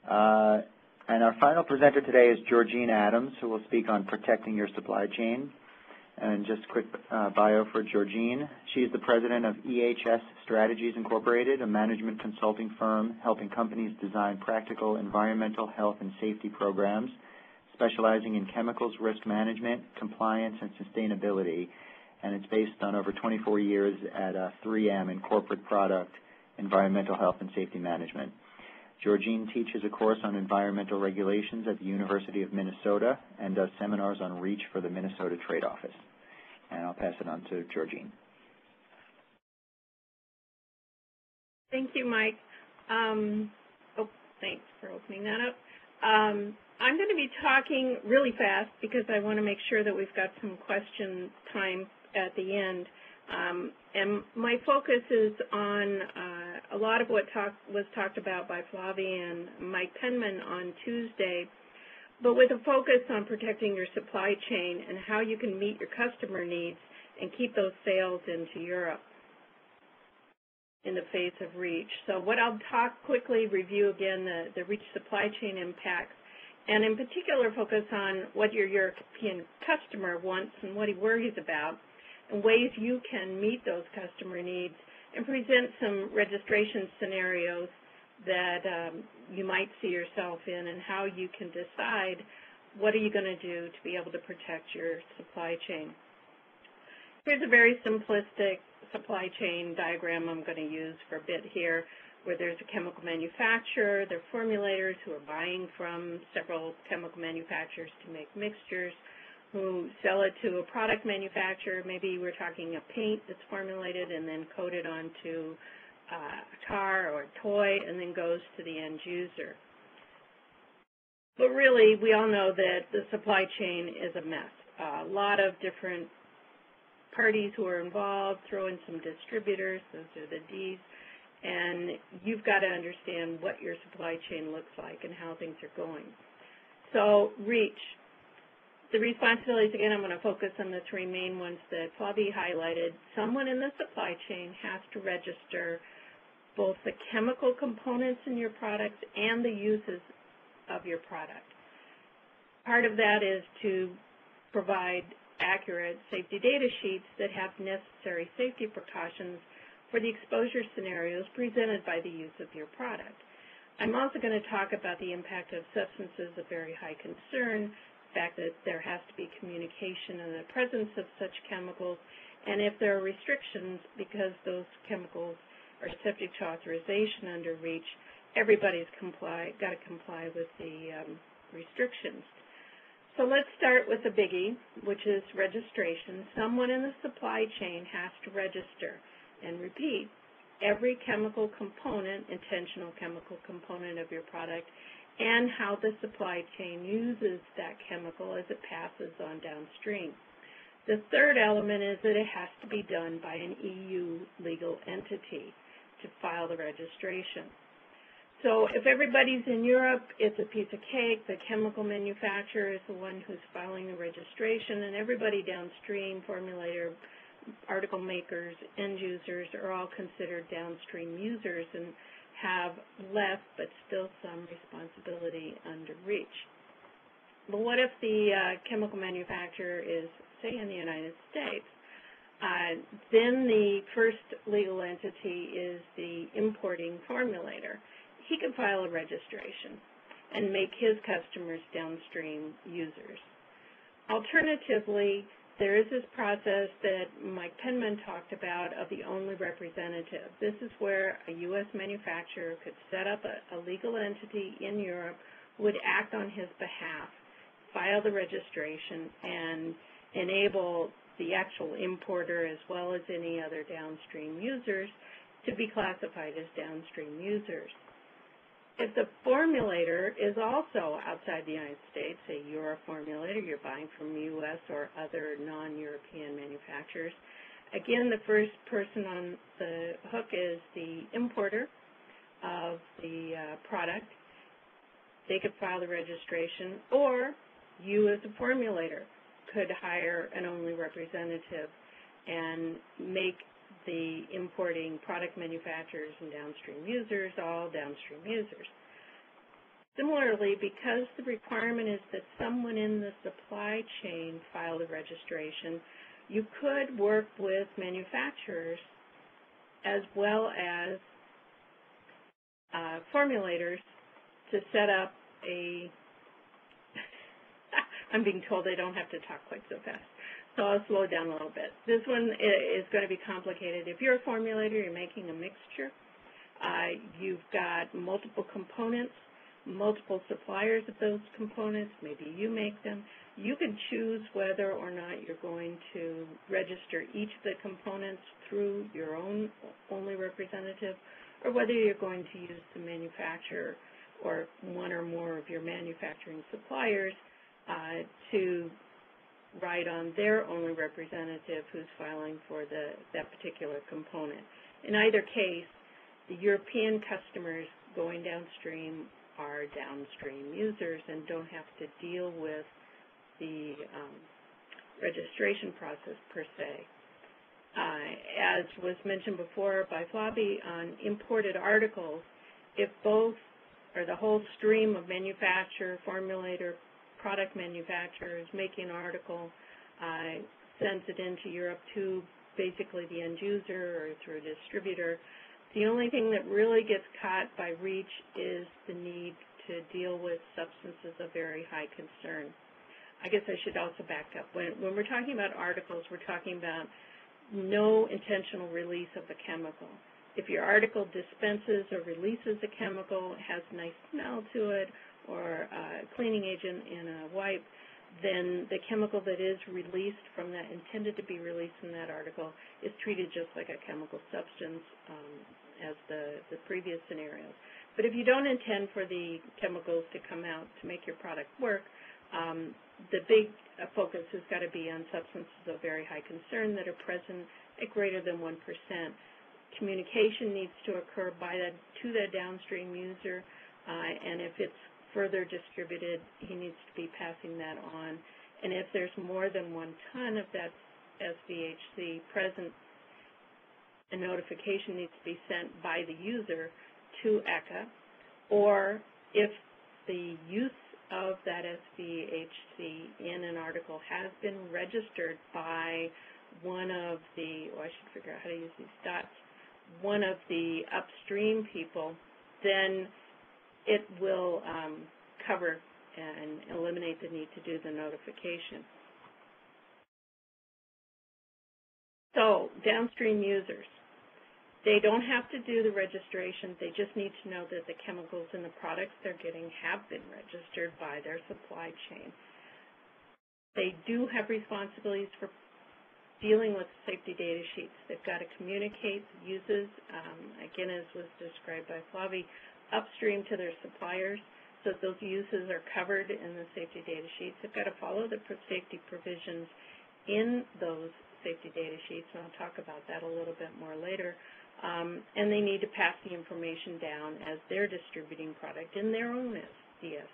And our final presenter today is Georgine Adams, who will speak on protecting your supply chain. And just a quick bio for Georgine. She is the president of EHS Strategies Incorporated, a management consulting firm helping companies design practical environmental health and safety programs, specializing in chemicals risk management, compliance, and sustainability. And it's based on over 24 years at 3M in corporate product, environmental health, and safety management. Georgine teaches a course on environmental regulations at the University of Minnesota and does seminars on REACH for the Minnesota Trade Office. And I'll pass it on to Georgine. Thank you, Mike. Thanks for opening that up. I'm going to be talking really fast because I want to make sure that we've got some question time at the end. And my focus is on a lot of what was talked about by Flavie and Mike Penman on Tuesday, but with a focus on protecting your supply chain and how you can meet your customer needs and keep those sales into Europe in the face of REACH. So what I'll quickly review again the REACH supply chain impacts, and in particular focus on what your European customer wants and what he worries about, and ways you can meet those customer needs, and present some registration scenarios that you might see yourself in and how you can decide what are you going to do to be able to protect your supply chain. Here's a very simplistic supply chain diagram I'm going to use for a bit here, where there's a chemical manufacturer, their formulators who are buying from several chemical manufacturers to make mixtures, who sell it to a product manufacturer. Maybe we're talking a paint that's formulated and then coated onto a car or a toy and then goes to the end user. But really, we all know that the supply chain is a mess. A lot of different parties who are involved, throw in some distributors, those are the Ds, and you've got to understand what your supply chain looks like and how things are going. So REACH. The responsibilities, again, I'm going to focus on the 3 main ones that Flavie highlighted. Someone in the supply chain has to register both the chemical components in your products and the uses of your product. Part of that is to provide accurate safety data sheets that have necessary safety precautions for the exposure scenarios presented by the use of your product. I'm also going to talk about the impact of substances of very high concern, the fact that there has to be communication in the presence of such chemicals, and if there are restrictions because those chemicals are subject to authorization under REACH, everybody's got to comply with the restrictions. So let's start with the biggie, which is registration. Someone in the supply chain has to register. And repeat, every chemical component, intentional chemical component of your product, and how the supply chain uses that chemical as it passes on downstream. The third element is that it has to be done by an EU legal entity to file the registration. So if everybody's in Europe, it's a piece of cake. The chemical manufacturer is the one who's filing the registration, and everybody downstream, formulator, article makers, end users, are all considered downstream users and have less but still some responsibility under REACH. But what if the chemical manufacturer is, say, in the United States? Then the first legal entity is the importing formulator. He can file a registration and make his customers downstream users. Alternatively, there is this process that Mike Penman talked about of the only representative. This is where a U.S. manufacturer could set up a legal entity in Europe, would act on his behalf, file the registration, and enable the actual importer as well as any other downstream users to be classified as downstream users. If the formulator is also outside the United States, say you're a formulator, you're buying from U.S. or other non-European manufacturers, again, the first person on the hook is the importer of the product. They could file the registration, or you as a formulator could hire an only representative and make the importing product manufacturers and downstream users all downstream users. Similarly, because the requirement is that someone in the supply chain file the registration, you could work with manufacturers as well as formulators to set up a I'm being told I don't have to talk quite so fast, so I'll slow down a little bit. This one is going to be complicated. If you're a formulator, you're making a mixture, you've got multiple components, multiple suppliers of those components, maybe you make them. You can choose whether or not you're going to register each of the components through your own only representative, or whether you're going to use the manufacturer or one or more of your manufacturing suppliers to write on their only representative who's filing for that particular component. In either case, the European customers going downstream are downstream users and don't have to deal with the registration process per se. As was mentioned before by Flavie, on imported articles, if both or the whole stream of manufacturer, formulator, product manufacturers making an article sends it into Europe to basically the end user or through a distributor, the only thing that really gets caught by REACH is the need to deal with substances of very high concern. I guess I should also back up. When we're talking about articles, we're talking about no intentional release of the chemical. If your article dispenses or releases a chemical, has a nice smell to it, or a cleaning agent in a wipe, then the chemical that is released from that, intended to be released from that article, is treated just like a chemical substance as the previous scenarios. But if you don't intend for the chemicals to come out to make your product work, the big focus has got to be on substances of very high concern that are present at greater than 1%. Communication needs to occur to the downstream user, and if it's further distributed, he needs to be passing that on. And if there's more than 1 ton of that SVHC present, a notification needs to be sent by the user to ECHA, or if the use of that SVHC in an article has been registered by one of the, I should figure out how to use these dots, one of the upstream people, then it will cover and eliminate the need to do the notification. So, downstream users. They don't have to do the registration. They just need to know that the chemicals in the products they're getting have been registered by their supply chain. They do have responsibilities for dealing with safety data sheets. They've got to communicate uses, again, as was described by Flavie, upstream to their suppliers so that those uses are covered in the safety data sheets. They've got to follow the safety provisions in those safety data sheets, and I'll talk about that a little bit more later. And they need to pass the information down as they're distributing product in their own SDS.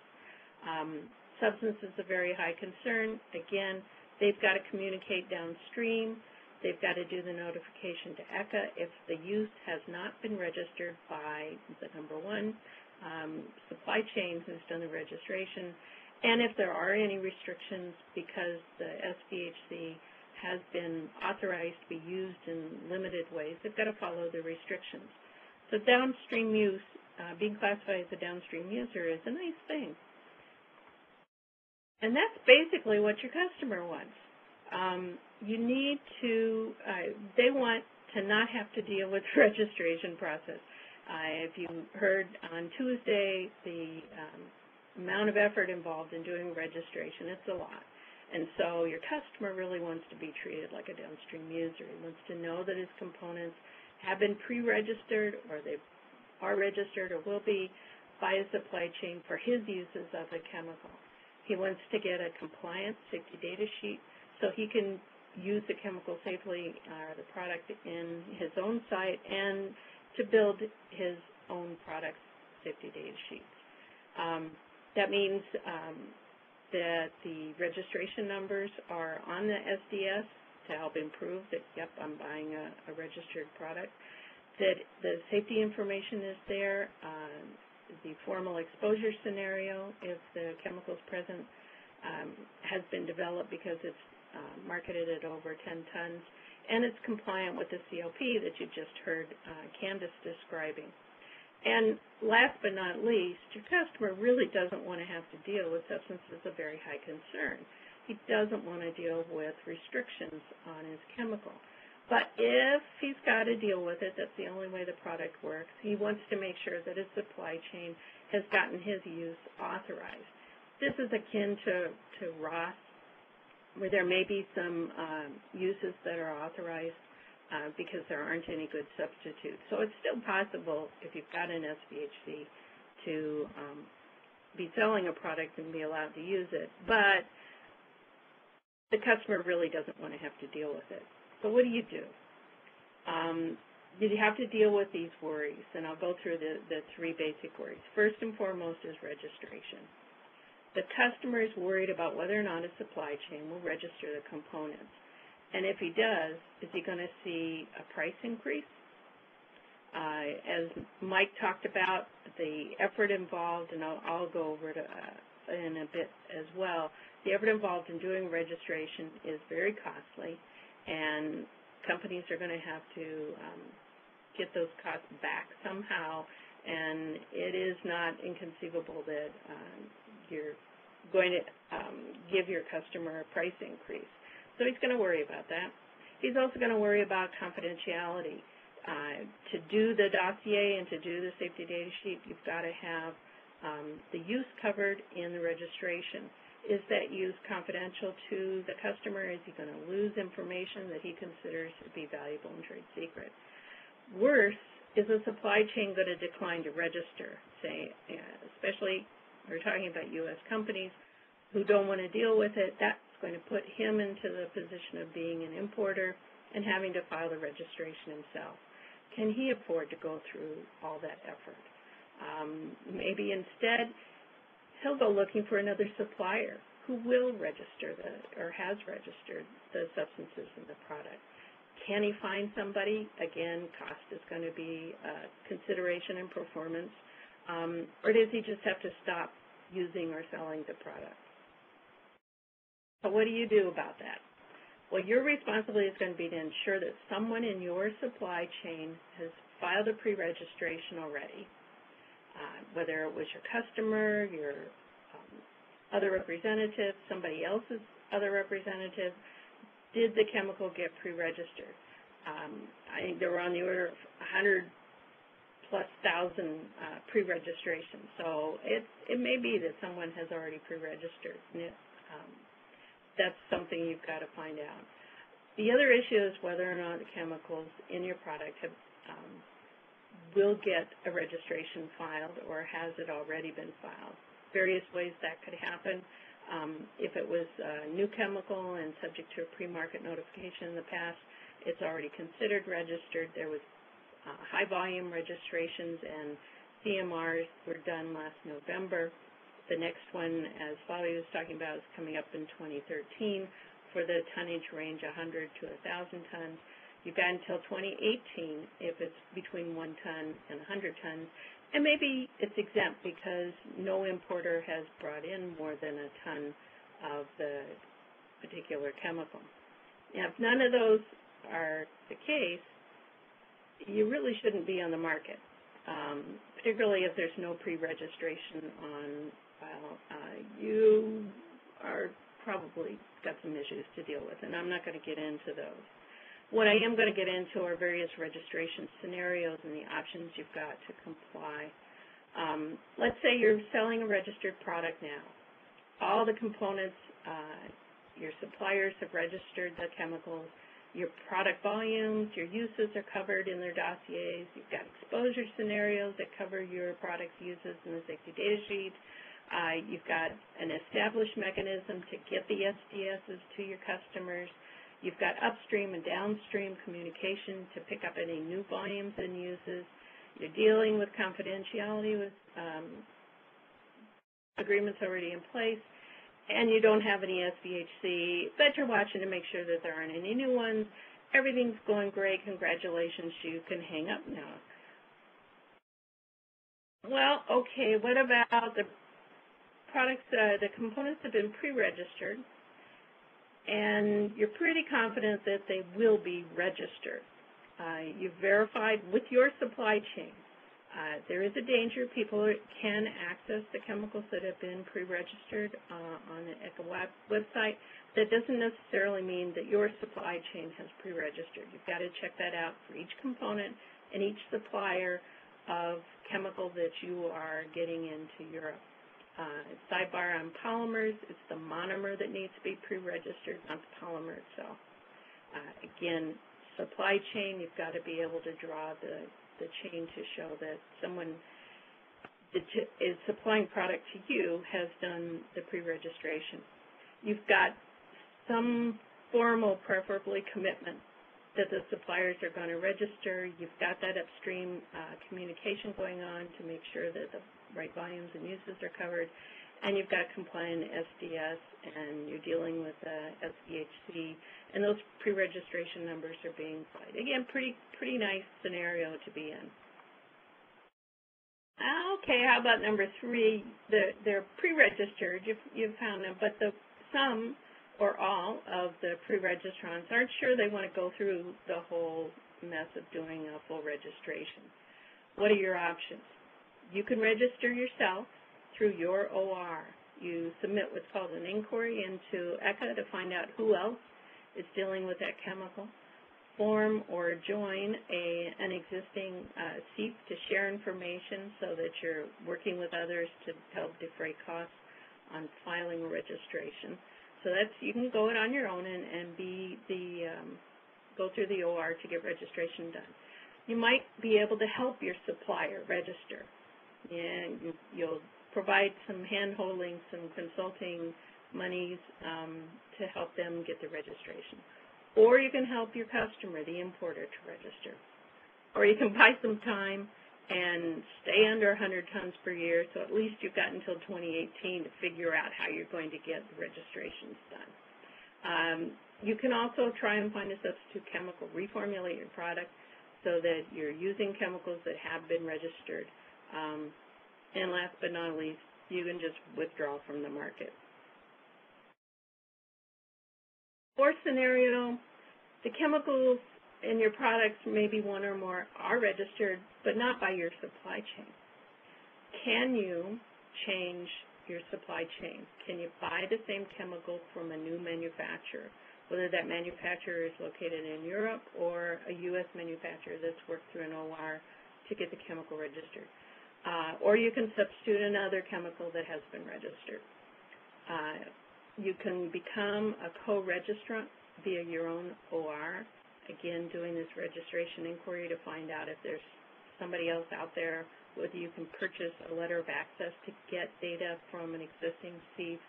Substance is a very high concern. Again, they've got to communicate downstream. They've got to do the notification to ECHA if the use has not been registered by the number one supply chain who's done the registration. And if there are any restrictions because the SBHC has been authorized to be used in limited ways, they've got to follow the restrictions. So downstream use, being classified as a downstream user is a nice thing. And that's basically what your customer wants. You need to, they want to not have to deal with the registration process. If you heard on Tuesday, the amount of effort involved in doing registration, it's a lot. And so your customer really wants to be treated like a downstream user. He wants to know that his components have been pre-registered or they are registered or will be by a supply chain for his uses of a chemical. He wants to get a compliant safety data sheet so he can use the chemical safely or the product in his own site and to build his own product safety data sheets. That means that the registration numbers are on the SDS to help improve that, yep, I'm buying a registered product, that the safety information is there, the formal exposure scenario, if the chemical is present, has been developed because it's marketed at over 10 tons, and it's compliant with the CLP that you just heard Candace describing. And last but not least, your customer really doesn't want to have to deal with substances of very high concern. He doesn't want to deal with restrictions on his chemical. But if he's got to deal with it, that's the only way the product works. He wants to make sure that his supply chain has gotten his use authorized. This is akin to Ross, where there may be some uses that are authorized because there aren't any good substitutes. So it's still possible, if you've got an SBHC, to be selling a product and be allowed to use it. But the customer really doesn't want to have to deal with it. So what do? You have to deal with these worries, and I'll go through the three basic worries. First and foremost is registration. The customer is worried about whether or not a supply chain will register the components. And if he does, is he going to see a price increase? As Mike talked about, the effort involved, and I'll go over it in a bit as well, the effort involved in doing registration is very costly, and companies are going to have to get those costs back somehow, and it is not inconceivable that you're going to give your customer a price increase. So he's going to worry about that. He's also going to worry about confidentiality. To do the dossier and to do the safety data sheet, you've got to have the use covered in the registration. Is that use confidential to the customer? Is he going to lose information that he considers to be valuable and trade secret? Worse, is a supply chain going to decline to register? Say, especially we're talking about U.S. companies who don't want to deal with it. That's going to put him into the position of being an importer and having to file the registration himself. Can he afford to go through all that effort? Maybe instead he'll go looking for another supplier who will register or has registered the substances in the product. Can he find somebody? Again, cost is going to be a consideration in performance. Or does he just have to stop using or selling the product? So what do you do about that? Well, your responsibility is going to be to ensure that someone in your supply chain has filed a pre-registration already, whether it was your customer, your other representative, somebody else's other representative. Did the chemical get pre-registered? I think there were on the order of 100+ thousand pre-registrations. So it may be that someone has already pre-registered. That's something you've got to find out. The other issue is whether or not the chemicals in your product will get a registration filed, or has it already been filed. Various ways that could happen. If it was a new chemical and subject to a pre-market notification in the past, it's already considered registered. There was high volume registrations and CMRs were done last November. The next one, as Flavia was talking about, is coming up in 2013 for the tonnage range 100 to 1,000 tons. You've got until 2018 if it's between 1 ton and 100 tons. And maybe it's exempt because no importer has brought in more than a ton of the particular chemical. Now, if none of those are the case, you really shouldn't be on the market, particularly if there's no pre-registration on file. You are probably got some issues to deal with, and I'm not going to get into those. What I am going to get into are various registration scenarios and the options you've got to comply. Let's say you're selling a registered product now. All the components, your suppliers have registered the chemicals, your product volumes, your uses are covered in their dossiers, you've got exposure scenarios that cover your product's uses in the safety data sheet, you've got an established mechanism to get the SDSs to your customers, you've got upstream and downstream communication to pick up any new volumes and uses. You're dealing with confidentiality with agreements already in place, and you don't have any SVHC, but you're watching to make sure that there aren't any new ones. Everything's going great. Congratulations. You can hang up now. Well, okay, what about the products, the components have been pre-registered, and you're pretty confident that they will be registered. You've verified with your supply chain. There is a danger people can access the chemicals that have been pre-registered on the ECHA website. That doesn't necessarily mean that your supply chain has pre-registered. You've got to check that out for each component and each supplier of chemical that you are getting into Europe. Sidebar on polymers, it's the monomer that needs to be pre-registered, not the polymer itself. Again, supply chain, you've got to be able to draw the chain to show that someone that is supplying product to you has done the pre-registration. You've got some formal, preferably commitment, that the suppliers are going to register. You've got that upstream communication going on to make sure that the right volumes and uses are covered, and you've got compliant SDS, and you're dealing with SVHC, and those pre-registration numbers are being applied. Again, pretty nice scenario to be in. Okay, how about number 3? They're pre-registered, you've found them, but some or all of the pre-registrants aren't sure they want to go through the whole mess of doing a full registration. What are your options? You can register yourself through your OR. You submit what's called an inquiry into ECHA to find out who else is dealing with that chemical. Form or join an existing SIEF to share information so that you're working with others to help defray costs on filing a registration. So that's, you can go it on your own and go through the OR to get registration done. You might be able to help your supplier register, and you'll provide some hand-holding, some consulting monies to help them get the registration. Or you can help your customer, the importer, to register. Or you can buy some time and stay under 100 tons per year, so at least you've got until 2018 to figure out how you're going to get the registrations done. You can also try and find a substitute chemical, reformulate your product so that you're using chemicals that have been registered. And last but not least, you can just withdraw from the market. Fourth scenario, the chemicals in your products, maybe one or more, are registered, but not by your supply chain. Can you change your supply chain? Can you buy the same chemical from a new manufacturer whether that manufacturer is located in Europe or a U.S. manufacturer that's worked through an OR to get the chemical registered. Or you can substitute another chemical that has been registered. You can become a co-registrant via your own OR, again, doing this registration inquiry to find out if there's somebody else out there, whether you can purchase a letter of access to get data from an existing SIEF,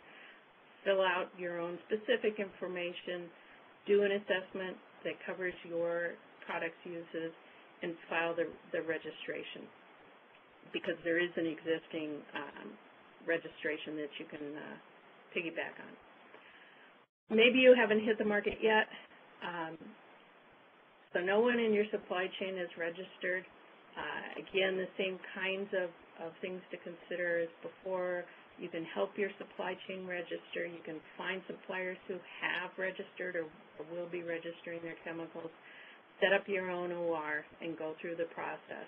fill out your own specific information, do an assessment that covers your product's uses, and file the registration, because there is an existing registration that you can piggyback on. Maybe you haven't hit the market yet, so no one in your supply chain is registered. Again, the same kinds of things to consider as before. You can help your supply chain register. You can find suppliers who have registered or will be registering their chemicals. Set up your own OR and go through the process.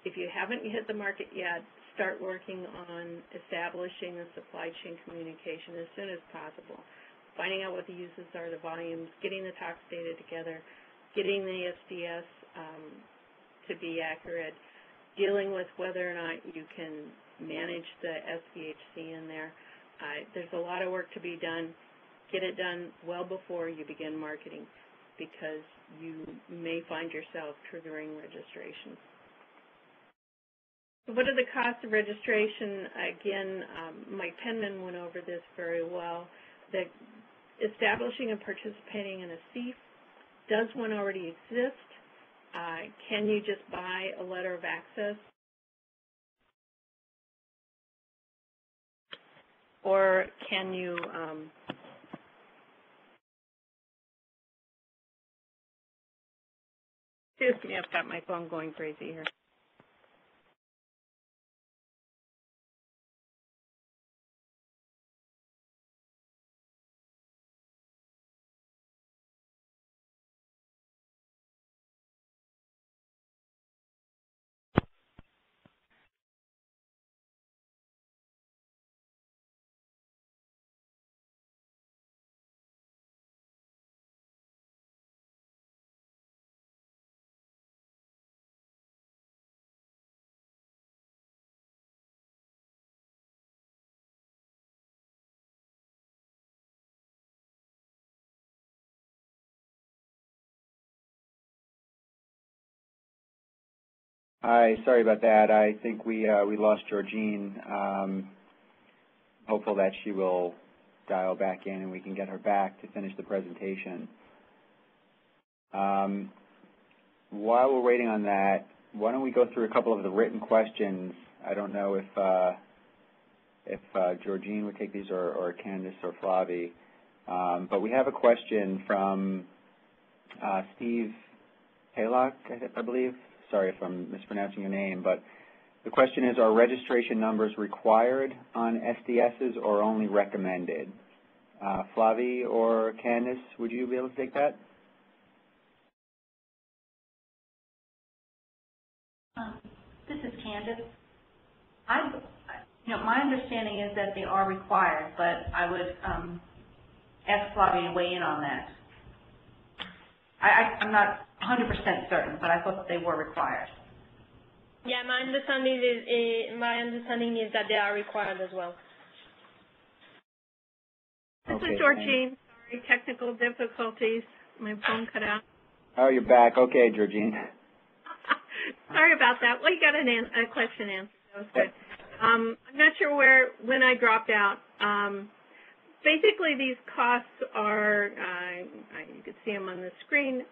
If you haven't hit the market yet, start working on establishing the supply chain communication as soon as possible. Finding out what the uses are, the volumes, getting the tox data together, getting the SDS to be accurate, dealing with whether or not you can manage the SVHC in there. There's a lot of work to be done. Get it done well before you begin marketing, because you may find yourself triggering registration. What are the costs of registration? Again, Mike Penman went over this very well. That establishing and participating in a SIEF, does one already exist? Can you just buy a letter of access? Or can you excuse me, I've got my phone going crazy here. Hi, sorry about that. I think we lost Georgine. Hopeful that she will dial back in and we can get her back to finish the presentation. While we're waiting on that, why don't we go through a couple of the written questions? I don't know if Georgine would take these, or Candace or Flavi. But we have a question from Steve Haylock, I believe. Sorry if I'm mispronouncing your name, but the question is, are registration numbers required on SDSs or only recommended? Flavi or Candace, would you be able to take that? This is Candace. My understanding is that they are required, but I would ask Flavi to weigh in on that. I'm not 100% certain, but I thought they were required. Yeah, my understanding is that they are required as well. This is Georgine. Sorry, technical difficulties. My phone cut out. Oh, you're back. Okay, Georgine. Sorry about that. Well, you got a question answered. That was good. I'm not sure when I dropped out. Basically, these costs are, you can see them on the screen.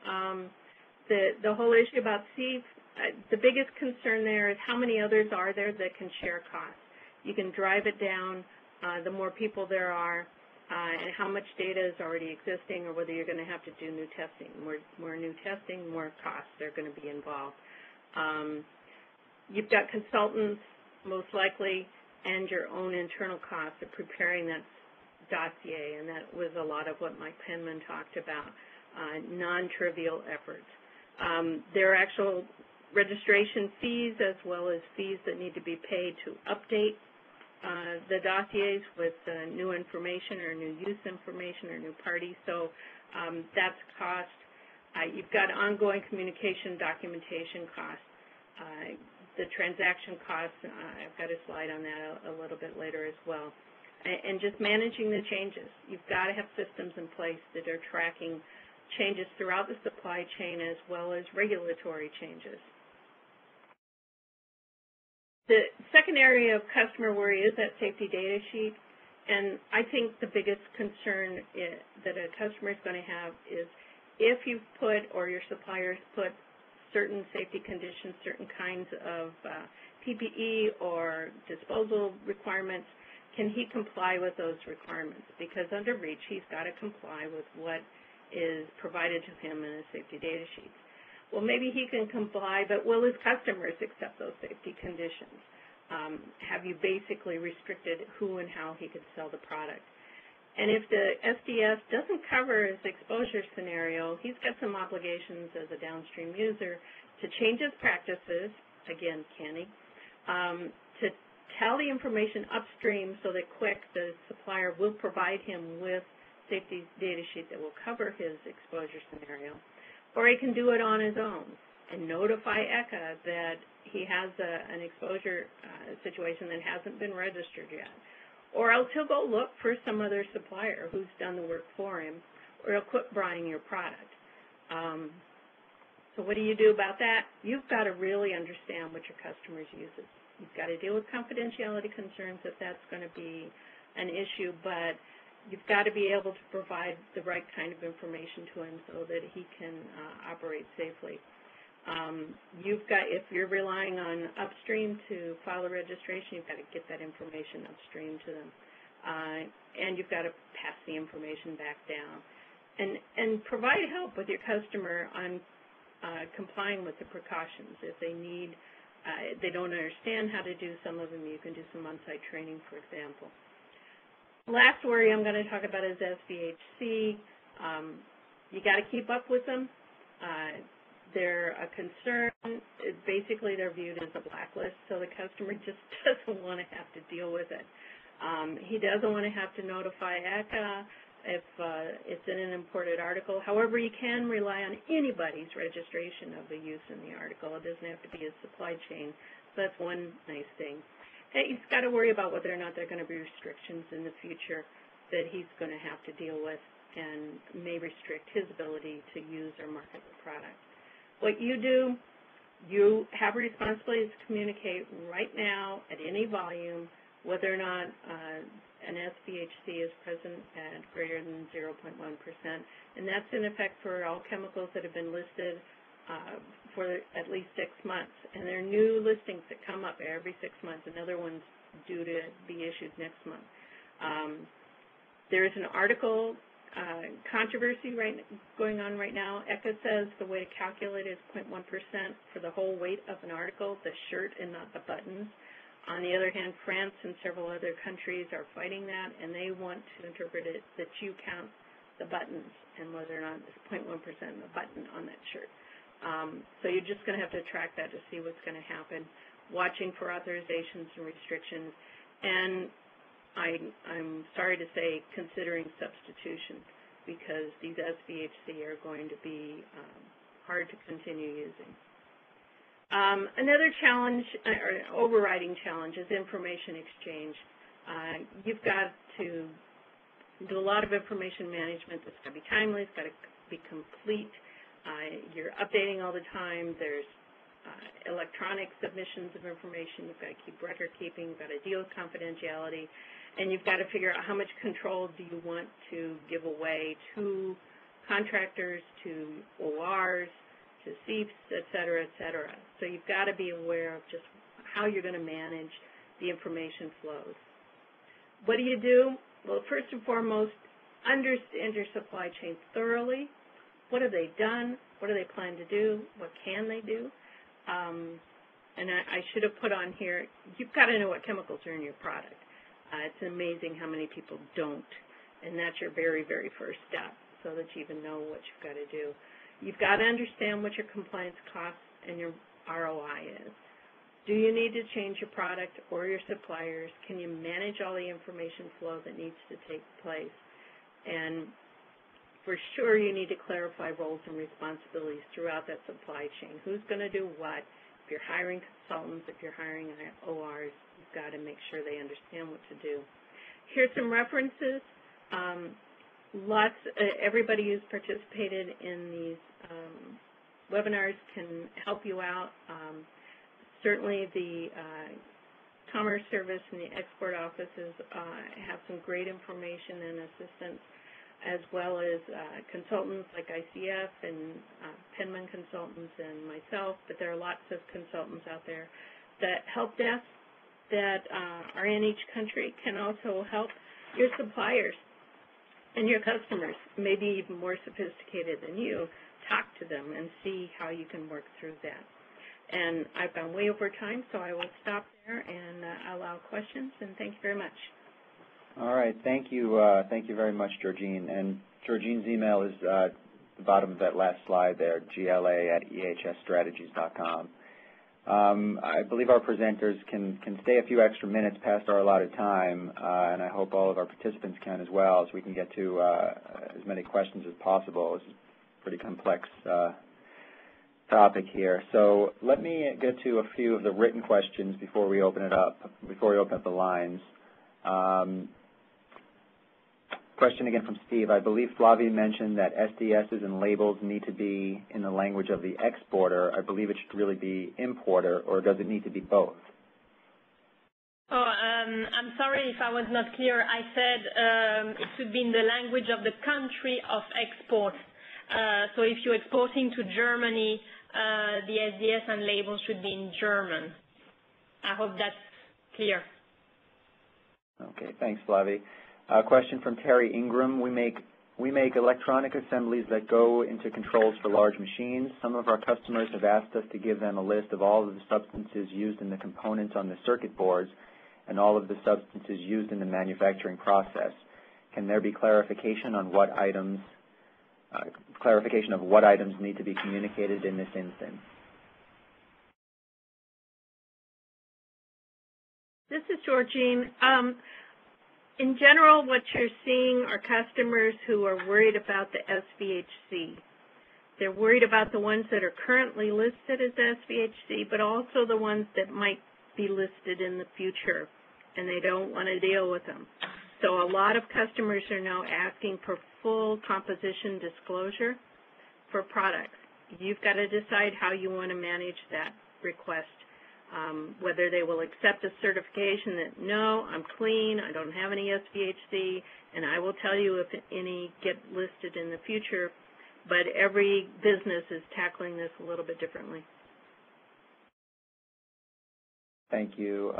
The whole issue about SIEF, the biggest concern there is how many others are there that can share costs. You can drive it down the more people there are, and how much data is already existing, or whether you're going to have to do new testing. More new testing, more costs are going to be involved. You've got consultants, most likely, and your own internal costs of preparing that dossier, and that was a lot of what Mike Penman talked about, non-trivial efforts. There are actual registration fees as well as fees that need to be paid to update the dossiers with new information or new use information or new parties, so that's cost. You've got ongoing communication documentation costs. The transaction costs, I've got a slide on that a little bit later as well. And just managing the changes. You've got to have systems in place that are tracking changes throughout the supply chain as well as regulatory changes. The second area of customer worry is that safety data sheet, and I think the biggest concern that a customer is going to have is if you put or your suppliers put certain safety conditions, certain kinds of PPE or disposal requirements, can he comply with those requirements? Because under REACH, he's got to comply with what is provided to him in a safety data sheet. Well, maybe he can comply, but will his customers accept those safety conditions? Have you basically restricted who and how he could sell the product? And if the SDS doesn't cover his exposure scenario, he's got some obligations as a downstream user to change his practices, again, can he, to tell the information upstream so that the supplier will provide him with safety data sheet that will cover his exposure scenario. Or he can do it on his own and notify ECHA that he has an exposure situation that hasn't been registered yet. Or else he'll go look for some other supplier who's done the work for him, or he'll quit buying your product. So what do you do about that? You've got to really understand what your customers use. You've got to deal with confidentiality concerns if that's going to be an issue, but you've got to be able to provide the right kind of information to him so that he can operate safely. If you're relying on upstream to file a registration, you've got to get that information upstream to them. And you've got to pass the information back down. And provide help with your customer on complying with the precautions. If they need, they don't understand how to do some of them, you can do some on-site training, for example. Last worry I'm going to talk about is SVHC. You got to keep up with them. They're a concern. Basically, they're viewed as a blacklist, so the customer just doesn't want to have to deal with it. He doesn't want to have to notify ECHA if it's in an imported article. However, you can rely on anybody's registration of the use in the article. It doesn't have to be a supply chain. So that's one nice thing. He's got to worry about whether or not there are going to be restrictions in the future that he's going to have to deal with and may restrict his ability to use or market the product. What you do, you have a responsibility to communicate right now at any volume whether or not an SVHC is present at greater than 0.1%, and that's in effect for all chemicals that have been listed for at least 6 months. And there are new listings that come up every 6 months, another one's due to be issued next month. There is an article controversy going on right now. ECHA says the way to calculate it is 0.1% for the whole weight of an article, the shirt and not the buttons. On the other hand, France and several other countries are fighting that, and they want to interpret it that you count the buttons and whether or not it's 0.1% of the button on that shirt. So you're just going to have to track that to see what's going to happen, watching for authorizations and restrictions, and I'm sorry to say considering substitution, because these SVHC are going to be hard to continue using. Another challenge, or overriding challenge, is information exchange. You've got to do a lot of information management. It's got to be timely. It's got to be complete. You're updating all the time. There's electronic submissions of information. You've got to keep record keeping. You've got to deal with confidentiality. And you've got to figure out how much control do you want to give away to contractors, to ORs, to SIEFs, et cetera, et cetera. So you've got to be aware of just how you're going to manage the information flows. What do you do? Well, first and foremost, understand your supply chain thoroughly. What have they done? What do they plan to do? What can they do? And I should have put on here, you've got to know what chemicals are in your product. It's amazing how many people don't, and that's your very, very first step, so that you even know what you've got to do. You've got to understand what your compliance costs and your ROI is. Do you need to change your product or your suppliers? Can you manage all the information flow that needs to take place? And for sure, you need to clarify roles and responsibilities throughout that supply chain. Who's going to do what? If you're hiring consultants, if you're hiring ORs, you've got to make sure they understand what to do. Here's some references. Everybody who's participated in these webinars can help you out. Certainly the Commerce Service and the export offices have some great information and assistance, as well as consultants like ICF and Penman Consultants and myself, but there are lots of consultants out there. That help desk that are in each country can also help your suppliers and your customers, maybe even more sophisticated than you, talk to them and see how you can work through that. And I've gone way over time, so I will stop there and allow questions, and thank you very much. All right, thank you very much, Georgine. And Georgine's email is at the bottom of that last slide there, gla@ehsstrategies.com. I believe our presenters can stay a few extra minutes past our allotted time, and I hope all of our participants can as well, so we can get to as many questions as possible. This is a pretty complex topic here. So let me get to a few of the written questions before we open it up, the lines. Question again from Steve. I believe Flavie mentioned that SDSs and labels need to be in the language of the exporter. I believe it should really be importer, or does it need to be both? Oh, I'm sorry if I was not clear. I said it should be in the language of the country of export. So if you're exporting to Germany, the SDS and labels should be in German. I hope that's clear. Okay, thanks, Flavie. A question from Terry Ingram. We make electronic assemblies that go into controls for large machines. Some of our customers have asked us to give them a list of all of the substances used in the components on the circuit boards and all of the substances used in the manufacturing process. Can there be clarification on what items need to be communicated in this instance? This is Georgine. In general, what you're seeing are customers who are worried about the SVHC. They're worried about the ones that are currently listed as SVHC, but also the ones that might be listed in the future, and they don't want to deal with them. So a lot of customers are now asking for full composition disclosure for products. You've got to decide how you want to manage that request. Whether they will accept a certification that, no, I'm clean, I don't have any SVHC, and I will tell you if any get listed in the future, but every business is tackling this a little bit differently. Thank you.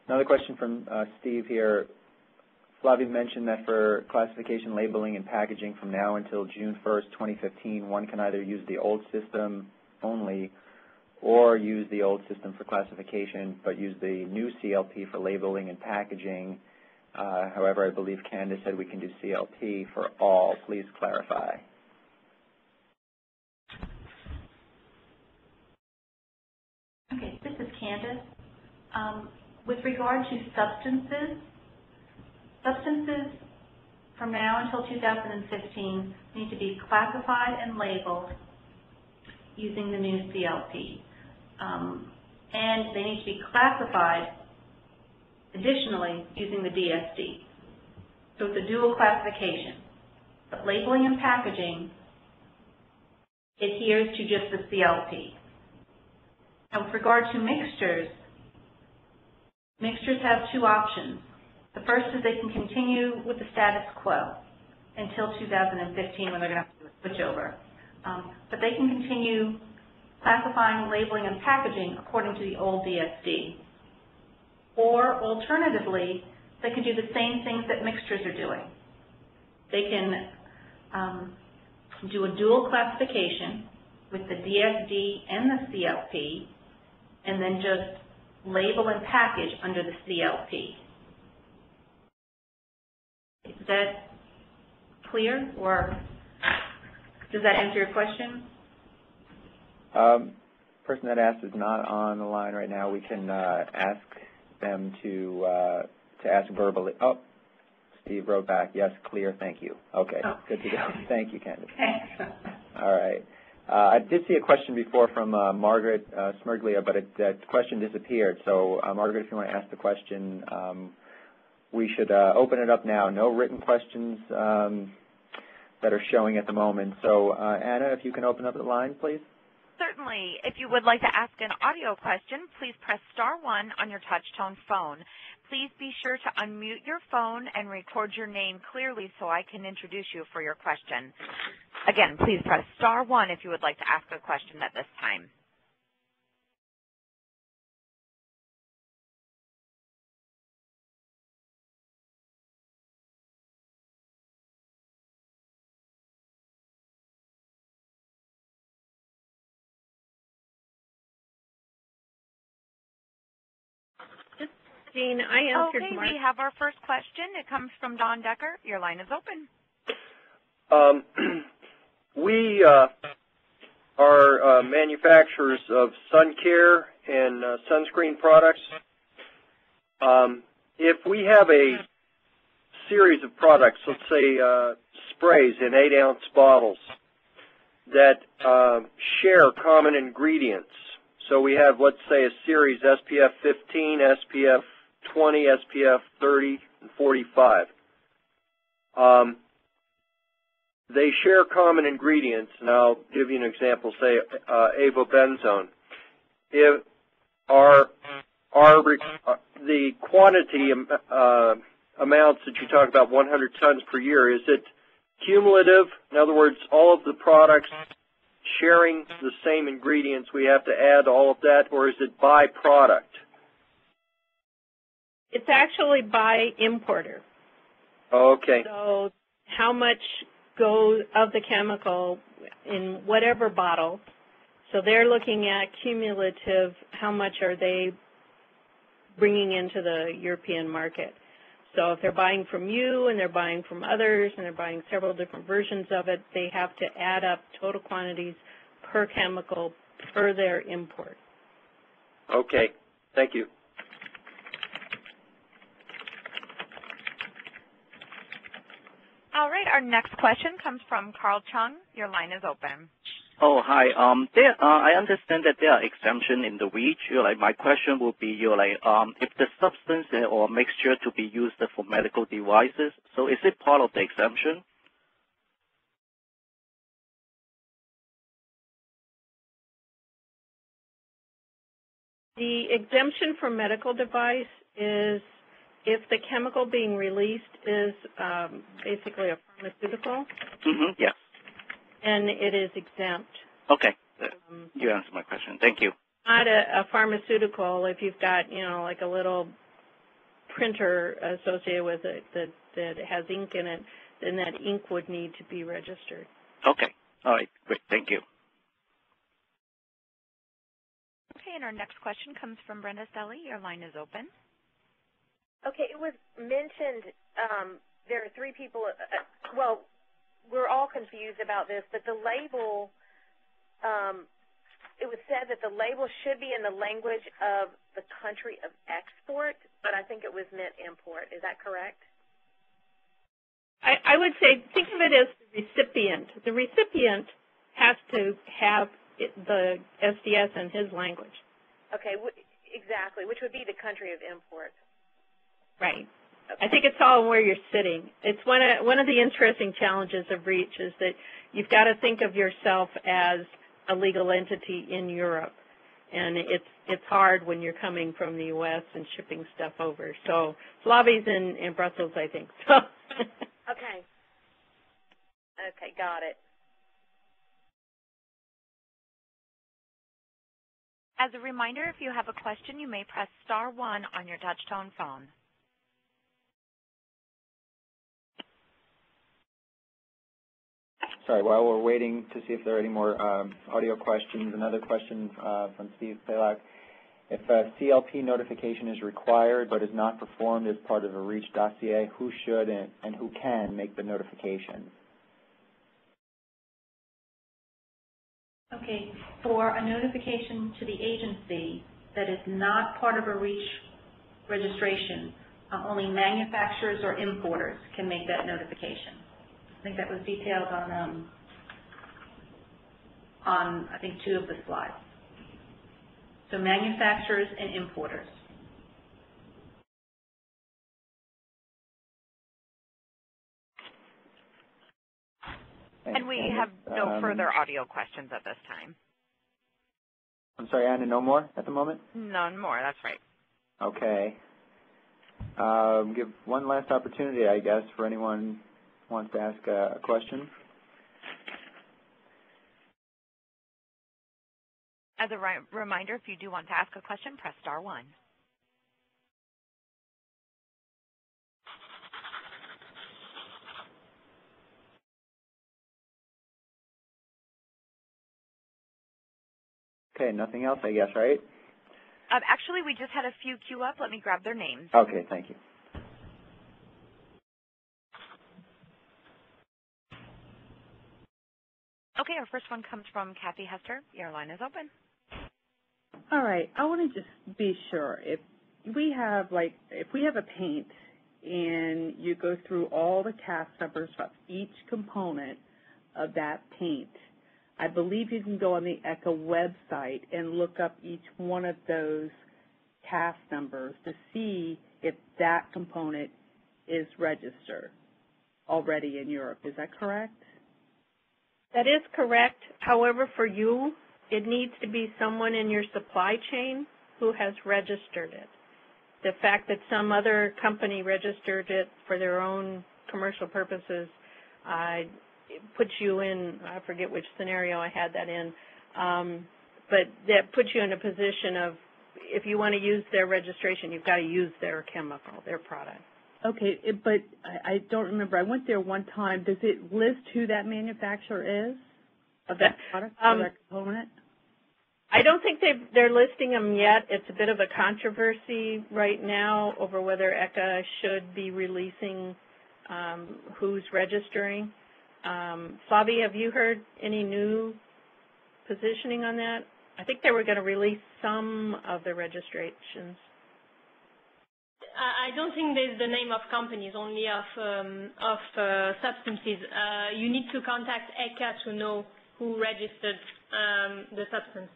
Another question from Steve here. Flavie mentioned that for classification, labeling, and packaging from now until June 1st, 2015, one can either use the old system only or use the old system for classification, but use the new CLP for labeling and packaging. However, I believe Candace said we can do CLP for all. Please clarify. Okay, this is Candace. With regard to substances from now until 2015 need to be classified and labeled using the new CLP. And they need to be classified additionally using the DSD. So it's a dual classification. But labeling and packaging adheres to just the CLP. And with regard to mixtures have two options. The first is they can continue with the status quo until 2015 when they're going to have to do a switchover. But they can continue classifying, labeling, and packaging according to the old DSD. Or alternatively, they can do the same things that mixtures are doing. They can do a dual classification with the DSD and the CLP, and then just label and package under the CLP. Is that clear, or does that answer your question? person that asked is not on the line right now. We can ask them to ask verbally. Oh, Steve wrote back, yes, clear, thank you. Okay, good to go. Thank you, Candace. All right. I did see a question before from Margaret Smirglia, but that question disappeared. So, Margaret, if you want to ask the question, we should open it up now. No written questions that are showing at the moment. So, Anna, if you can open up the line, please. Certainly. If you would like to ask an audio question, please press *1 on your touch-tone phone. Please be sure to unmute your phone and record your name clearly so I can introduce you for your question. Again, please press *1 if you would like to ask a question at this time. Jean, I answered Okay, Mark. we have our first question. It comes from Don Decker. Your line is open. We are manufacturers of sun care and sunscreen products. If we have a series of products, let's say sprays in 8-ounce bottles that share common ingredients, so we have, let's say, a series SPF 15, SPF 20, SPF 30, and 45. They share common ingredients, and I'll give you an example, say avobenzone. If the quantity amounts that you talk about, 100 tons per year, is it cumulative? In other words, all of the products sharing the same ingredients, we have to add all of that, or is it by product? It's actually by importer. Okay. So how much goes of the chemical in whatever bottle. So they're looking at cumulative, how much are they bringing into the European market. So if they're buying from you and they're buying from others and they're buying several different versions of it, they have to add up total quantities per chemical per their import. Okay. Thank you. All right, our next question comes from Carl Chung. Your line is open. Oh, hi. I understand that there are exemptions in the REACH. My question would be, if the substance or mixture to be used for medical devices, so is it part of the exemption? The exemption for medical device is if the chemical being released is basically a pharmaceutical. Mm-hmm, yes. And it is exempt. Okay. You answered my question. Thank you. Not a pharmaceutical, if you've got, like a little printer associated with it that has ink in it, then that ink would need to be registered. Okay. All right. Great. Thank you. Okay, and our next question comes from Brenda Stelly. Your line is open. Okay, it was mentioned there are 3 people, well, we're all confused about this, but the label, it was said that the label should be in the language of the country of export, but I think it was meant import. Is that correct? I would say think of it as the recipient. The recipient has to have the SDS in his language. Okay, exactly, which would be the country of import. Right. Okay. I think it's all where you're sitting. It's one of the interesting challenges of REACH is that you've got to think of yourself as a legal entity in Europe, and it's hard when you're coming from the U.S. and shipping stuff over. So lobbies in Brussels, I think. So. Okay. Okay, got it. As a reminder, if you have a question, you may press *1 on your touch-tone phone. Sorry, while we're waiting to see if there are any more audio questions, another question from Steve Palak. If a CLP notification is required but is not performed as part of a REACH dossier, who should and who can make the notification? Okay. For a notification to the agency that is not part of a REACH registration, only manufacturers or importers can make that notification. I think that was detailed on I think 2 of the slides. So manufacturers and importers. And we have no further audio questions at this time. I'm sorry, Anna, no more at the moment? None more, that's right. Okay. Give one last opportunity, I guess, for anyone who wants to ask a question. As a reminder, if you do want to ask a question, press star 1. Okay, nothing else, I guess, right? Actually, we just had a few queue up. Let me grab their names. Okay, thank you. Okay, our first one comes from Kathy Hester. Your line is open. All right, I want to just be sure. If we have a paint and you go through all the CAS numbers of each component of that paint, I believe you can go on the ECHA website and look up each one of those CAS numbers to see if that component is registered already in Europe. Is that correct? That is correct. However, for you, it needs to be someone in your supply chain who has registered it. The fact that some other company registered it for their own commercial purposes puts you in, I forget which scenario I had that in, but that puts you in a position of, if you want to use their registration, you've got to use their chemical, their product. Okay, but I don't remember. I went there one time. Does it list who that manufacturer is of that product, of that component? I don't think they're listing them yet. It's a bit of a controversy right now over whether ECHA should be releasing who's registering. Flavie, have you heard any new positioning on that? I think they were going to release some of the registrations. I don't think there's the name of companies, only of substances. You need to contact ECHA to know who registered the substance.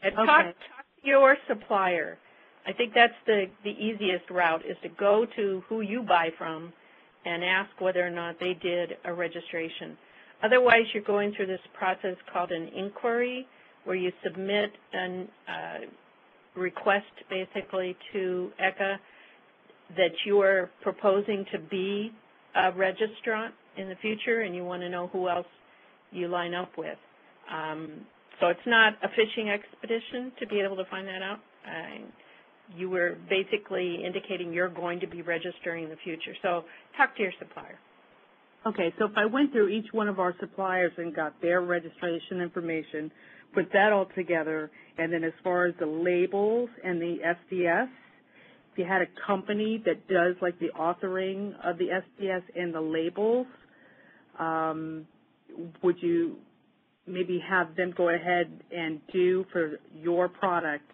And talk to your supplier. I think that's the easiest route, is to go to who you buy from and ask whether or not they did a registration. Otherwise, you're going through this process called an inquiry, where you submit a request basically to ECHA that you are proposing to be a registrant in the future, and you want to know who else you line up with. So it's not a fishing expedition to be able to find that out. You were basically indicating you're going to be registering in the future. So talk to your supplier. Okay, so if I went through each one of our suppliers and got their registration information, put that all together, and then as far as the labels and the SDS, if you had a company that does like the authoring of the SDS and the labels, would you maybe have them go ahead and do for your product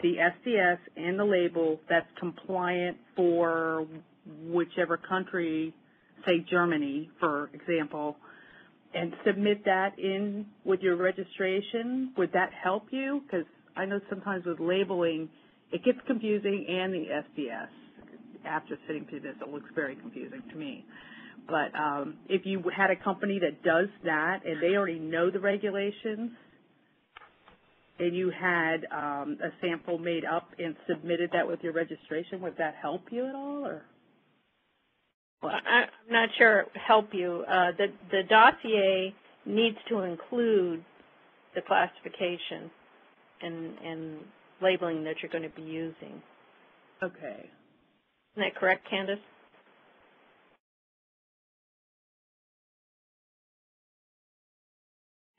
the SDS and the label that's compliant for whichever country, say Germany, for example, and submit that in with your registration? Would that help you? Because I know sometimes with labeling, it gets confusing, and the SDS. After sitting through this, it looks very confusing to me. But if you had a company that does that and they already know the regulations, and you had a sample made up and submitted that with your registration, would that help you at all, or what? I'm not sure help you. The dossier needs to include the classification and labeling that you're going to be using. Okay. Isn't that correct, Candace?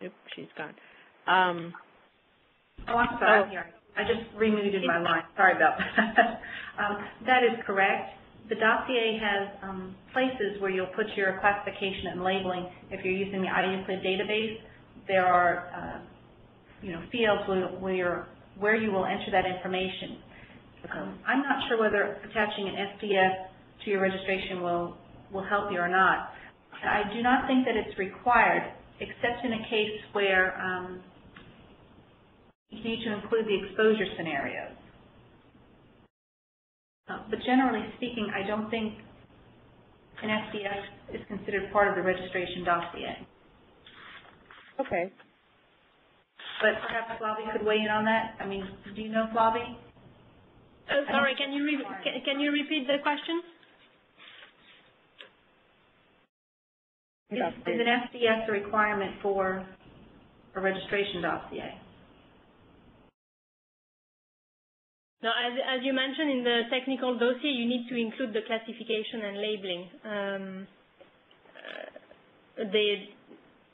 Oop, she's gone. Oh, I'm sorry. I'm here. I just remuted my line. Sorry about that. That is correct. The dossier has places where you'll put your classification and labeling. If you're using the IUCLID database, there are fields where you will enter that information. I'm not sure whether attaching an SDF to your registration will help you or not. I do not think that it's required, except in a case where you need to include the exposure scenarios. But generally speaking, I don't think an SDF is considered part of the registration dossier. Okay. But perhaps Flavie could weigh in on that. I mean, do you know Flavie? Sorry, can you repeat the question? Is an SDF a requirement for a registration dossier? No, as you mentioned in the technical dossier, you need to include the classification and labeling.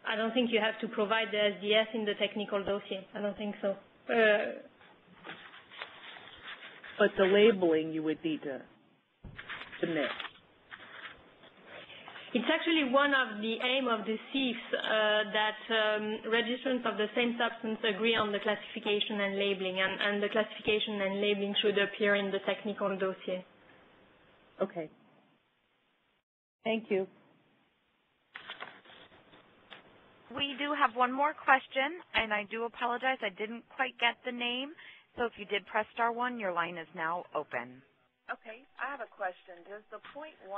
I don't think you have to provide the SDF in the technical dossier. I don't think so. But the labeling you would need to submit. It's actually one of the aim of the SIEF that registrants of the same substance agree on the classification and labeling, and the classification and labeling should appear in the technical dossier. Okay. Thank you. We do have one more question, and I do apologize. I didn't quite get the name. So if you did press *1, your line is now open. Okay, I have a question. Does the 0.1%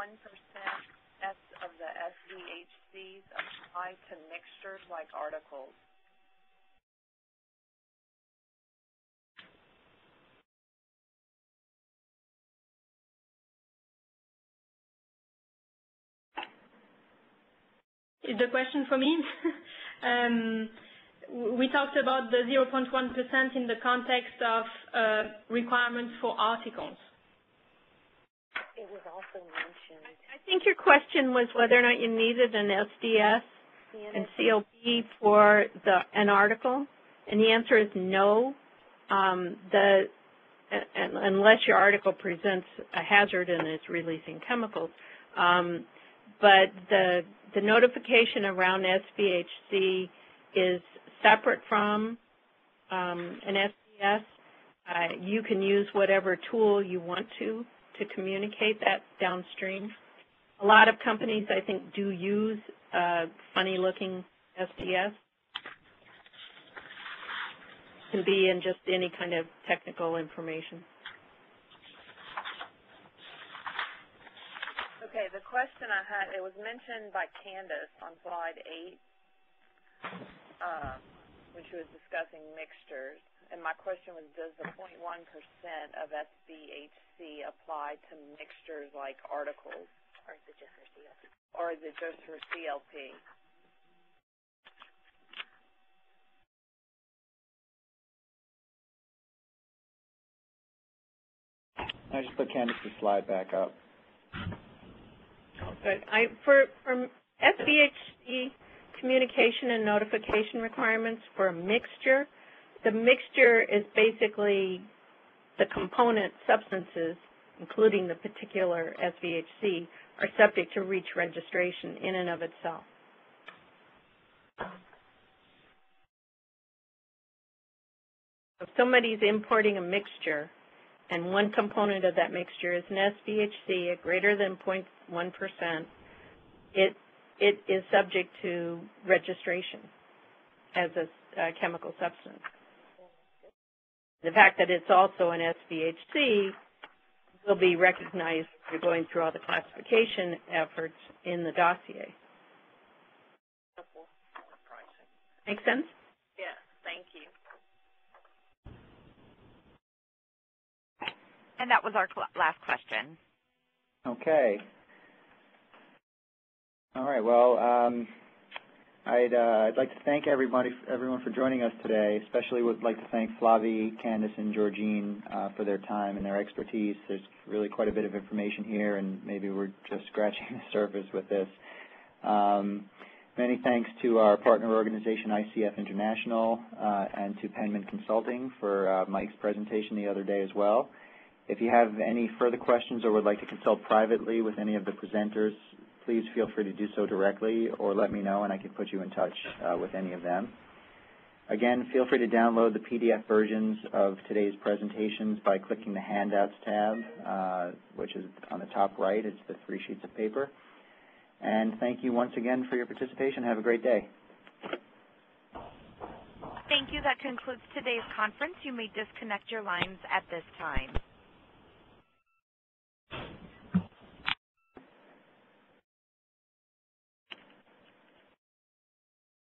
of the SVHCs apply to mixtures like articles? Is the question for me? We talked about the 0.1% in the context of requirements for articles. It was also mentioned. I think your question was whether or not you needed an SDS and COP for an article, and the answer is no. Unless your article presents a hazard and is releasing chemicals. But the notification around SVHC is separate from an SDS. You can use whatever tool you want to communicate that downstream. A lot of companies, I think, do use funny-looking SDS. It can be in just any kind of technical information. Okay, the question I had, it was mentioned by Candace on slide 8 when she was discussing mixtures. And my question was, does the 0.1% of SVHC apply to mixtures like articles? Or is it just for CLP? Or is it just for CLP? I just put Candace's slide back up. Good. For SVHC communication and notification requirements for a mixture, the mixture is basically the component substances, including the particular SVHC, are subject to REACH registration in and of itself. If somebody's importing a mixture and one component of that mixture is an SVHC at greater than 0.1%, it is subject to registration as a chemical substance. The fact that it's also an SVHC will be recognized if you're going through all the classification efforts in the dossier. Make sense? Yes, thank you. And that was our last question. Okay. All right. Well, I'd like to thank everyone for joining us today. Especially would like to thank Flavie, Candace, and Georgine for their time and their expertise. There's really quite a bit of information here, and maybe we're just scratching the surface with this. Many thanks to our partner organization, ICF International, and to Penman Consulting for Mike's presentation the other day as well. If you have any further questions or would like to consult privately with any of the presenters, please feel free to do so directly or let me know and I can put you in touch with any of them. Again, feel free to download the PDF versions of today's presentations by clicking the Handouts tab, which is on the top right. It's the 3 sheets of paper. And thank you once again for your participation. Have a great day. Thank you. That concludes today's conference. You may disconnect your lines at this time.